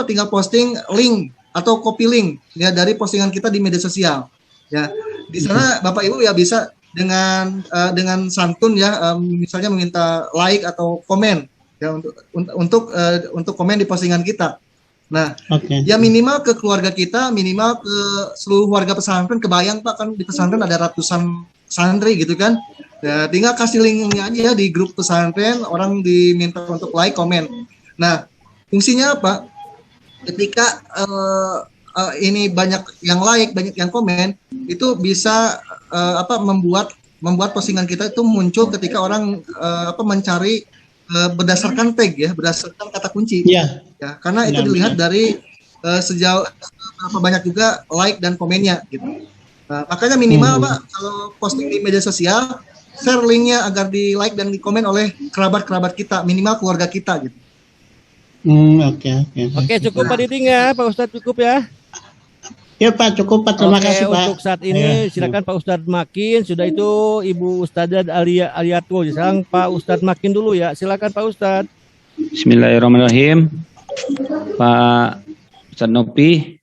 tinggal posting link atau copy link ya dari postingan kita di media sosial. Ya, di sana Bapak Ibu ya bisa dengan santun ya, misalnya meminta like atau komen ya untuk komen di postingan kita. Nah, ya minimal ke keluarga kita, minimal ke seluruh warga pesantren. Kebayang Pak, kan di pesantren ada ratusan santri gitu kan. Ya, tinggal kasih linknya aja di grup pesantren, orang diminta untuk like, komen. Nah, fungsinya apa? Ketika ini banyak yang like, banyak yang komen, itu bisa membuat postingan kita itu muncul ketika orang mencari berdasarkan tag ya, berdasarkan kata kunci. Iya. Ya, karena itu dilihat dari sejauh berapa banyak juga like dan komennya gitu. Nah, makanya minimal Pak kalau posting di media sosial, share linknya agar di like dan di komen oleh kerabat-kerabat kita, minimal keluarga kita gitu. Oke. Oke, cukup Pak Diding ya, Pak Ustadz cukup ya. Ya Pak, cukup Pak. Terima kasih Pak. Untuk saat ini silakan Pak Ustadz Makin. Sudah itu Ibu Ustadzah Aliatul. Sekarang Pak Ustadz Makin dulu ya. Silakan Pak Ustadz. Bismillahirrahmanirrahim. Pak Ustadz Nopi.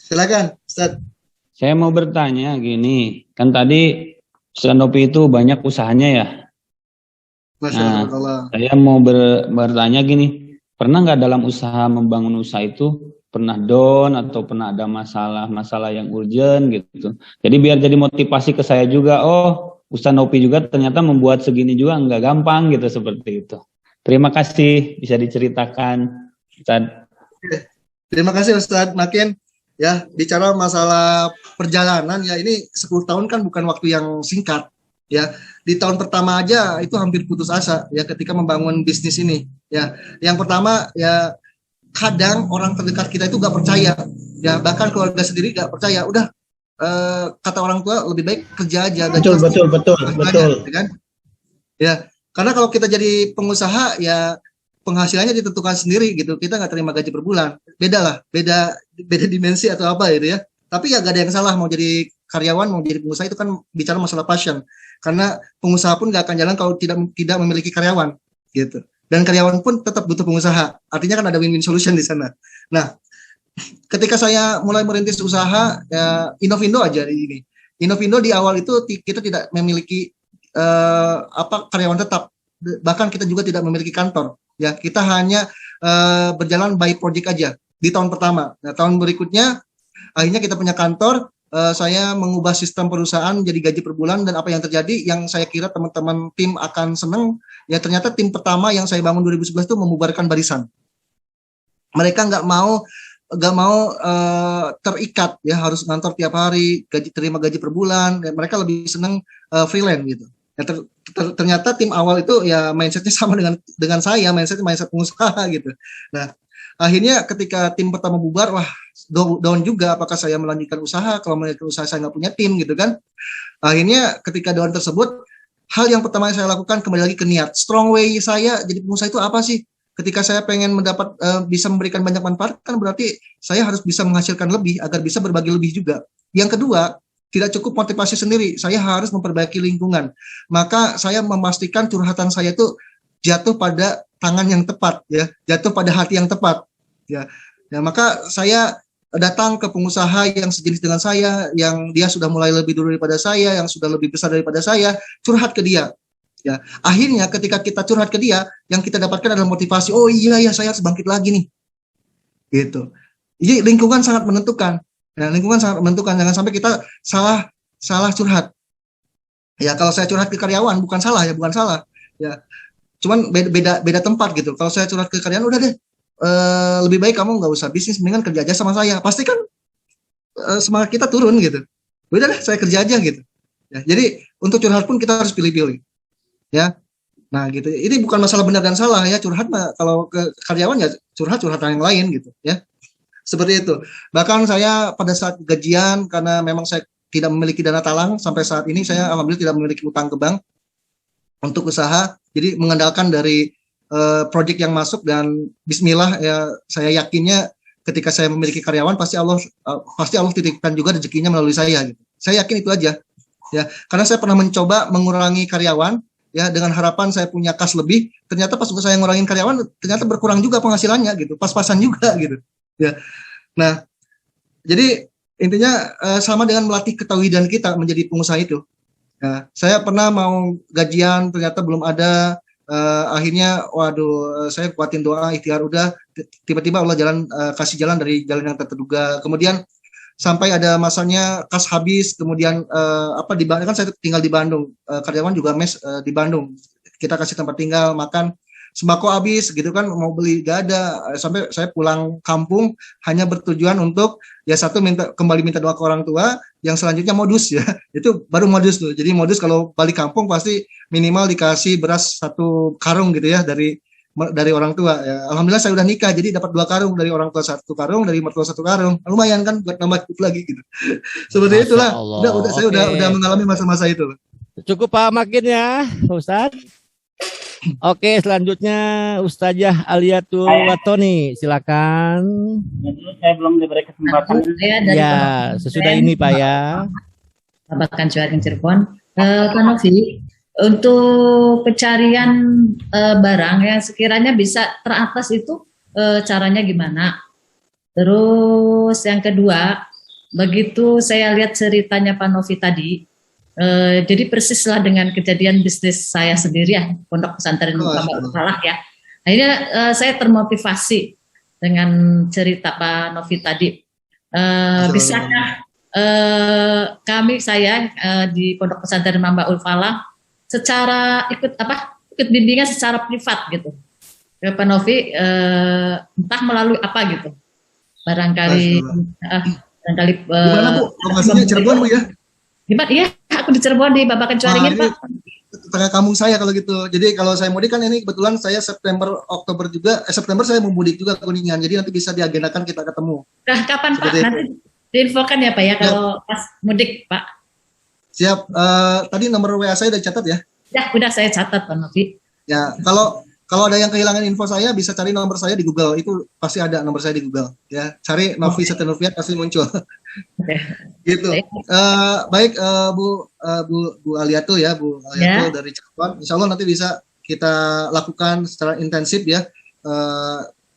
Silakan Ustadz. Saya mau bertanya gini. Kan tadi Ustadz Nopi itu banyak usahanya ya. Masya Allah. Saya mau bertanya gini. Pernah nggak dalam usaha membangun usaha itu pernah down atau pernah ada masalah yang urgent gitu. Jadi biar jadi motivasi ke saya juga, oh Ustadz Nopi juga ternyata membuat segini juga nggak gampang gitu, seperti itu. Terima kasih, bisa diceritakan Ustadz. Terima kasih Ustadz Makin. Ya, bicara masalah perjalanan ya, ini 10 tahun kan bukan waktu yang singkat. Ya, di tahun pertama aja itu hampir putus asa ya ketika membangun bisnis ini. Ya, yang pertama ya, kadang orang terdekat kita itu gak percaya, ya bahkan keluarga sendiri gak percaya. Udah kata orang tua lebih baik kerja aja. Betul. Ya kan? Ya, karena kalau kita jadi pengusaha ya penghasilannya ditentukan sendiri gitu. Kita nggak terima gaji per bulan. Beda dimensi atau apa gitu ya. Tapi ya gak ada yang salah mau jadi karyawan, mau jadi pengusaha, itu kan bicara masalah passion. Karena pengusaha pun gak akan jalan kalau tidak memiliki karyawan gitu. Dan karyawan pun tetap butuh pengusaha. Artinya kan ada win-win solution di sana. Nah, ketika saya mulai merintis usaha ya, Inovindo aja ini. Inovindo di awal itu kita tidak memiliki karyawan tetap. Bahkan kita juga tidak memiliki kantor. Ya, kita hanya berjalan by project aja di tahun pertama. Nah, tahun berikutnya akhirnya kita punya kantor. Saya mengubah sistem perusahaan menjadi gaji per bulan, dan apa yang terjadi yang saya kira teman-teman tim akan senang, ya ternyata tim pertama yang saya bangun 2011 itu membubarkan barisan. Mereka nggak mau terikat ya harus ngantor tiap hari, terima gaji per bulan. Ya, mereka lebih senang freelance gitu. Ya, ternyata tim awal itu ya mindsetnya sama dengan saya, mindset pengusaha gitu. Nah, akhirnya ketika tim pertama bubar, wah down juga, apakah saya melanjutkan usaha, kalau melanjutkan usaha saya nggak punya tim gitu kan. Akhirnya ketika down tersebut, hal yang pertama yang saya lakukan kembali lagi ke niat. Strong way saya jadi pengusaha itu apa sih? Ketika saya pengen bisa memberikan banyak manfaat, kan berarti saya harus bisa menghasilkan lebih agar bisa berbagi lebih juga. Yang kedua, tidak cukup motivasi sendiri, saya harus memperbaiki lingkungan. Maka saya memastikan curhatan saya itu jatuh pada tangan yang tepat, ya, jatuh pada hati yang tepat, ya. Ya, maka saya datang ke pengusaha yang sejenis dengan saya, yang dia sudah mulai lebih dulu daripada saya, yang sudah lebih besar daripada saya, curhat ke dia. Ya, akhirnya ketika kita curhat ke dia, yang kita dapatkan adalah motivasi. Oh iya ya, saya harus bangkit lagi nih. Gitu. Jadi lingkungan sangat menentukan. Ya, lingkungan sangat menentukan. Jangan sampai kita salah curhat. Ya, kalau saya curhat ke karyawan bukan salah ya, bukan salah. Ya. Cuman beda tempat gitu. Kalau saya curhat ke karyawan, udah deh. Lebih baik kamu nggak usah bisnis, mendingan kerja aja sama saya. Pasti kan semangat kita turun gitu. Udah deh, saya kerja aja gitu. Ya, jadi untuk curhat pun kita harus pilih-pilih. Ya, nah gitu. Ini bukan masalah benar dan salah ya, curhat mah kalau ke karyawan ya curhatan yang lain gitu ya. Seperti itu. Bahkan saya pada saat gajian, karena memang saya tidak memiliki dana talang sampai saat ini, saya alhamdulillah tidak memiliki utang ke bank untuk usaha. Jadi mengandalkan dari project yang masuk, dan bismillah ya, saya yakinnya ketika saya memiliki karyawan pasti Allah titipkan juga rezekinya melalui saya gitu. Saya yakin itu aja ya, karena saya pernah mencoba mengurangi karyawan ya dengan harapan saya punya kas lebih, ternyata pas saya ngurangin karyawan ternyata berkurang juga penghasilannya gitu, pas-pasan juga gitu ya. Nah, jadi intinya sama dengan melatih ketauhidan kita menjadi pengusaha itu. Nah, saya pernah mau gajian ternyata belum ada. Akhirnya waduh, saya kuatin doa, ikhtiar, udah tiba-tiba Allah kasih jalan dari jalan yang tak terduga. Kemudian sampai ada masanya kas habis, kemudian di Bandung kan saya tinggal di Bandung, karyawan juga mes di Bandung, kita kasih tempat tinggal, makan, sembako habis gitu kan, mau beli gak ada, sampai saya pulang kampung hanya bertujuan untuk ya satu kembali minta doa ke orang tua, yang selanjutnya modus ya, itu baru modus tuh. Jadi modus kalau balik kampung pasti minimal dikasih beras 1 karung gitu ya dari orang tua ya. Alhamdulillah saya udah nikah, jadi dapat 2 karung, dari orang tua 1 karung, dari mertua 1 karung, lumayan kan buat nambah hidup lagi gitu. Seperti itulah. Udah saya udah mengalami masa-masa itu. Cukup Pak Makin ya, Pak Ustadz. Oke, selanjutnya Ustazah Aliatul Watoni, silakan. Saya belum diberi kesempatan. Ya, sesudah ini Pak ya. Babakan Cuaring Cirebon. Pak Novi, untuk pencarian barang yang sekiranya bisa teratas itu caranya gimana? Terus yang kedua, begitu saya lihat ceritanya Pak Novi tadi, jadi persislah dengan kejadian bisnis saya sendiri ya, Pondok Pesantren Muhammad Falah ya. Akhirnya saya termotivasi dengan cerita Pak Novi tadi. Bisakah saya di Pondok Pesantren Mambaul Falah secara ikut bimbingan secara privat gitu. Pak Novi entah melalui apa gitu. Barangkali gimana Bu? Lokasinya Cirebon Bu ya? Gimana? Iya, aku di Cirebon di Babakan Cuaring ini Pak. Tengah kampung saya kalau gitu. Jadi kalau saya mudik kan ini kebetulan saya September Oktober juga September saya mau mudik juga ke Kuningan. Jadi nanti bisa diagendakan kita ketemu. Nah, kapan Pak? Nanti diinfokan ya Pak ya kalau pas mudik Pak. Siap. Tadi nomor WA saya udah catat ya? Ya, udah saya catat Pak Novi. Ya, kalau ada yang kehilangan info saya bisa cari nomor saya di Google, itu pasti ada nomor saya di Google ya, cari Novi Setianufiat pasti muncul. Gitu. Baik Bu Aliatul ya, Bu Aliatul dari Cirebon, Insya Allah nanti bisa kita lakukan secara intensif ya.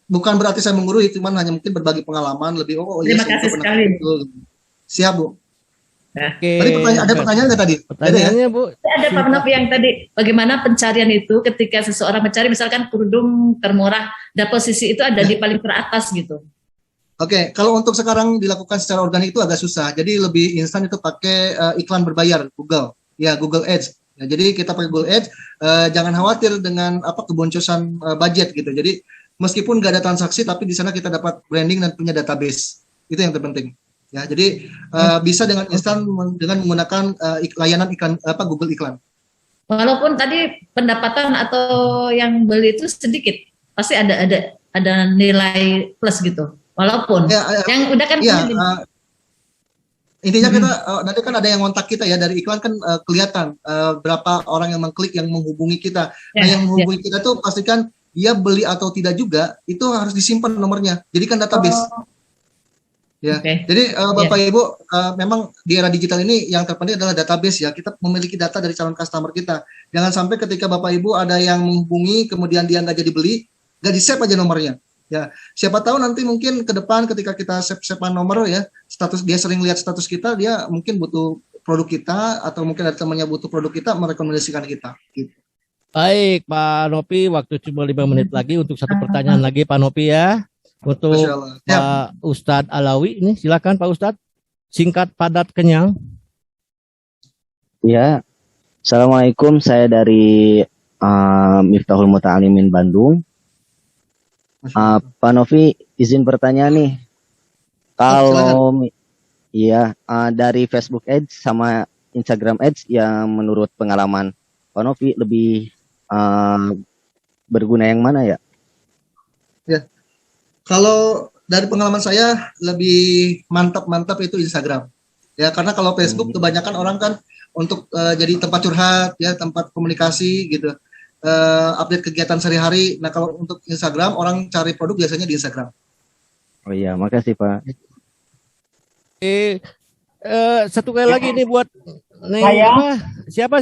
Bukan berarti saya menggurui, cuman hanya mungkin berbagi pengalaman lebih. Terima kasih sekali. Siap Bu. Oke. Tadi ada pertanyaan nggak tadi? Pertanyaannya Bu. Ada Pak Novi yang tadi, bagaimana pencarian itu ketika seseorang mencari misalkan kerudung termurah, dan posisi itu ada di paling teratas gitu. Oke, kalau untuk sekarang dilakukan secara organik itu agak susah. Jadi lebih instan itu pakai iklan berbayar Google. Ya, Google Ads. Ya, jadi kita pakai Google Ads, jangan khawatir dengan keboncosan budget gitu. Jadi meskipun nggak ada transaksi, tapi di sana kita dapat branding dan punya database. Itu yang terpenting. Ya, jadi bisa dengan instan dengan menggunakan layanan iklan Google iklan. Walaupun tadi pendapatan atau yang beli itu sedikit, pasti ada nilai plus gitu. Walaupun yang udah kan intinya kita nanti kan ada yang kontak kita ya dari iklan kan kelihatan berapa orang yang mengklik yang menghubungi kita. Nah, yang menghubungi kita tuh pastikan dia beli atau tidak juga itu harus disimpan nomornya. Jadi kan database. Ya, jadi Bapak Ibu memang di era digital ini yang terpenting adalah database ya. Kita memiliki data dari calon customer kita. Jangan sampai ketika Bapak Ibu ada yang menghubungi kemudian dia nggak jadi beli, nggak di save aja nomornya. Ya, siapa tahu nanti mungkin ke depan ketika kita save nomor ya, status dia sering lihat status kita, dia mungkin butuh produk kita atau mungkin ada temannya butuh produk kita merekomendasikan kita. Gitu. Baik Pak Novi, waktu cuma 5 menit lagi untuk satu pertanyaan lagi Pak Novi ya. Untuk Pak Ustadz Alawi ini silakan Pak Ustadz, singkat padat kenyang. Ya, Assalamualaikum, saya dari Miftahul Muta'alimin Bandung. Pak Novi, izin bertanya nih, kalau dari Facebook Ads sama Instagram Ads yang menurut pengalaman Pak Novi lebih berguna yang mana ya? Ya. Kalau dari pengalaman saya lebih mantap itu Instagram. Ya, karena kalau Facebook kebanyakan orang kan untuk jadi tempat curhat ya, tempat komunikasi gitu. Update kegiatan sehari-hari. Nah, kalau untuk Instagram orang cari produk biasanya di Instagram. Oh iya, makasih Pak. Satu kali lagi nih buat siapa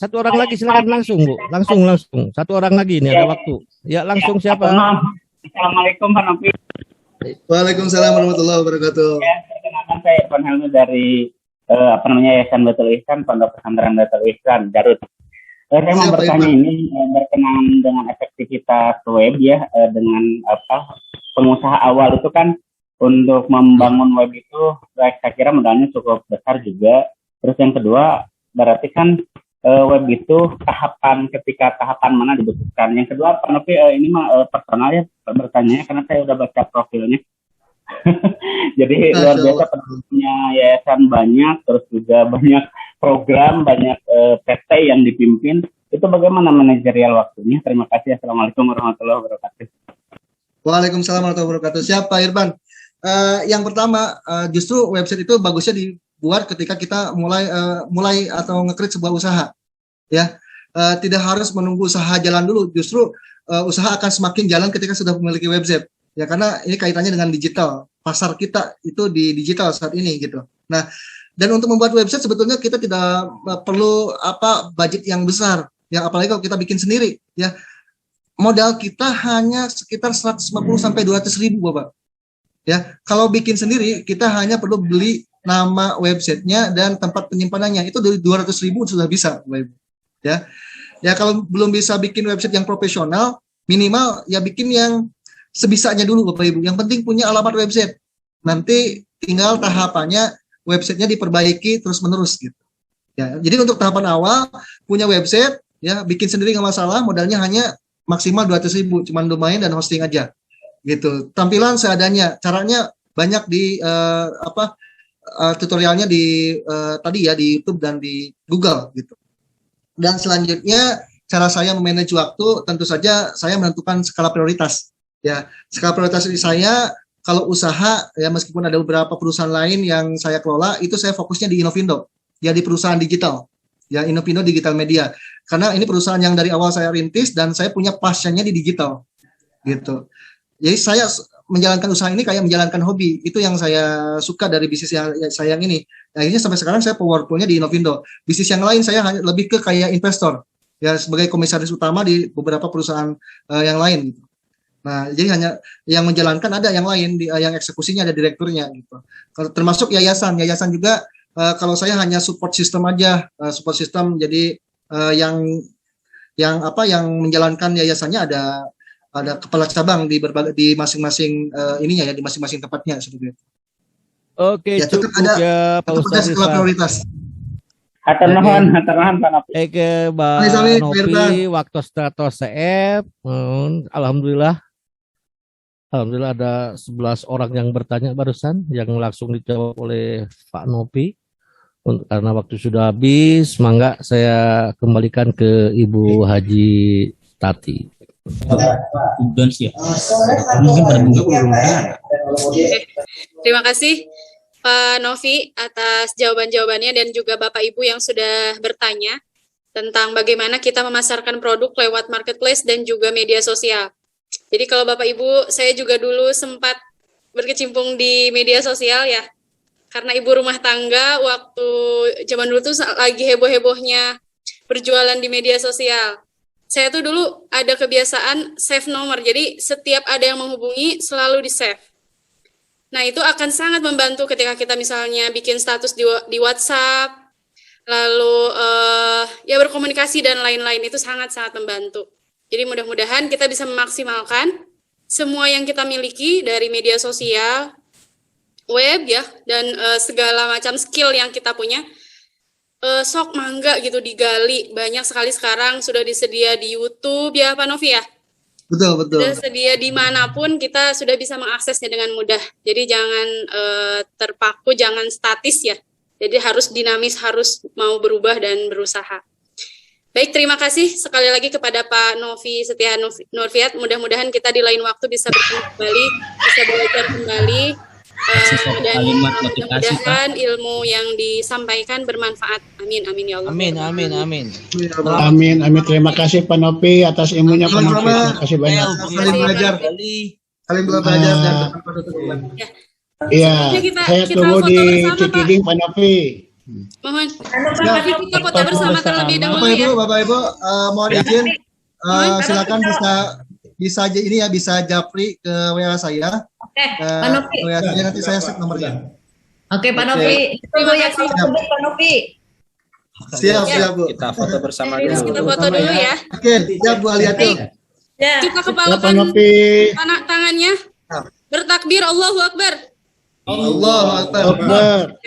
satu orang lagi silakan langsung Bu. Langsung. Satu orang lagi ini ada waktu. Ya, langsung siapa? Assalamualaikum Pak Novi. Waalaikumsalam warahmatullahi wabarakatuh. Ya, perkenalkan saya Irfan Helmi dari Yayasan Baitul Ihsan, Pondok Pesantren Baitul Ihsan, Garut. Saya mau bertanya ini berkenaan dengan efektivitas web ya, dengan pengusaha awal itu kan untuk membangun web itu saya kira modalnya cukup besar juga. Terus yang kedua berarti kan web itu ketika tahapan mana dibutuhkan. Yang kedua Pak Novi ini mah personal ya bertanya karena saya udah baca profilnya. Jadi luar biasa punya yayasan banyak, terus juga banyak program, banyak PT yang dipimpin. Itu bagaimana manajerial waktunya? Terima kasih. Assalamualaikum warahmatullahi wabarakatuh. Waalaikumsalam warahmatullahi wabarakatuh. Siapa Irfan? Yang pertama justru website itu bagusnya dibuat ketika kita mulai atau nge-create sebuah usaha. Ya. tidak harus menunggu usaha jalan dulu, justru usaha akan semakin jalan ketika sudah memiliki website. Ya karena ini kaitannya dengan digital. Pasar kita itu di digital saat ini gitu. Nah, dan untuk membuat website sebetulnya kita tidak perlu budget yang besar. Ya apalagi kalau kita bikin sendiri, ya. Modal kita hanya sekitar 150 sampai 200 ribu, Bapak. Ya, kalau bikin sendiri kita hanya perlu beli nama websitenya dan tempat penyimpanannya. Itu dari 200 ribu sudah bisa, Bapak Ibu. Ya. Ya kalau belum bisa bikin website yang profesional, minimal ya bikin yang sebisanya dulu, Bapak Ibu. Yang penting punya alamat website. Nanti tinggal tahapannya websitenya diperbaiki terus-menerus gitu. Ya, jadi untuk tahapan awal punya website, ya bikin sendiri nggak masalah, modalnya hanya maksimal 200 ribu, cuman domain dan hosting aja. Gitu. Tampilan seadanya, caranya banyak di tutorialnya di tadi ya di YouTube dan di Google gitu. Dan selanjutnya cara saya memanage waktu, tentu saja saya menentukan skala prioritas. Ya, skala prioritas saya kalau usaha ya meskipun ada beberapa perusahaan lain yang saya kelola, itu saya fokusnya di Innovindo, ya di perusahaan digital. Ya, Innovindo Digital Media. Karena ini perusahaan yang dari awal saya rintis dan saya punya passionnya di digital. Gitu. Jadi saya menjalankan usaha ini kayak menjalankan hobi. Itu yang saya suka dari bisnis yang saya ini. Akhirnya sampai sekarang saya powerful-nya di Innovindo. Bisnis yang lain saya hanya lebih ke kayak investor. Ya sebagai komisaris utama di beberapa perusahaan yang lain gitu. Nah, jadi hanya yang menjalankan ada yang lain, yang eksekusinya ada direkturnya gitu. Termasuk yayasan juga kalau saya hanya support system aja, support system. Jadi yang menjalankan yayasannya ada kepala cabang di masing-masing ininya ya, di masing-masing tempatnya seperti itu. Oke, ya, cukup ada, ya Pak Ustadz. Prioritas. Hatur nuhun Pak Nopi. Mbak Nopi, waktu stratos CF, Alhamdulillah ada 11 orang yang bertanya barusan, yang langsung dijawab oleh Pak Nopi. Karena waktu sudah habis, mangga saya kembalikan ke Ibu Haji Tati. Terima kasih Pak Novi atas jawaban-jawabannya dan juga Bapak Ibu yang sudah bertanya tentang bagaimana kita memasarkan produk lewat marketplace dan juga media sosial. Jadi kalau Bapak Ibu, saya juga dulu sempat berkecimpung di media sosial ya. Karena ibu rumah tangga waktu zaman dulu tuh lagi heboh-hebohnya berjualan di media sosial. Saya tuh dulu ada kebiasaan save nomor. Jadi setiap ada yang menghubungi selalu di-save. Nah, itu akan sangat membantu ketika kita misalnya bikin status di WhatsApp, lalu ya berkomunikasi dan lain-lain, itu sangat-sangat membantu. Jadi mudah-mudahan kita bisa memaksimalkan semua yang kita miliki dari media sosial, web ya, dan segala macam skill yang kita punya. Sok mangga gitu digali. Banyak sekali sekarang sudah disedia di YouTube ya Pak Novi ya. Betul. Sudah sedia dimanapun kita sudah bisa mengaksesnya dengan mudah. Jadi jangan terpaku, jangan statis ya. Jadi harus dinamis, harus mau berubah dan berusaha. Baik, terima kasih sekali lagi kepada Pak Novi Setia Nurfiat. Mudah-mudahan kita di lain waktu bisa bertemu kembali, bisa belajar kembali. Dan mudah-mudahan ilmu yang disampaikan bermanfaat. Amin, amin ya Allah. Amin. Terima kasih Pak Novi atas ilmunya Pak Novi. Terima kasih banyak. Saling belajar dan Iya, saya tunggu di Cikiding Pak Novi. Mohon kita foto bersama terlebih dahulu ya. Bapak Ibu, mohon izin, silakan bisa ini ya, bisa japri ke WA saya. Oke, Pak Novi. WA saya nanti saya set nomornya. Oke, Pak Novi. Tunggu ya Pak Novi. Siap Bu. Kita foto bersama dulu. Kita foto dulu ya. Oke, siap Bu Aliatul. Kita kepalakan tangannya. Bertakbir, Allahu Akbar. Allahu Akbar.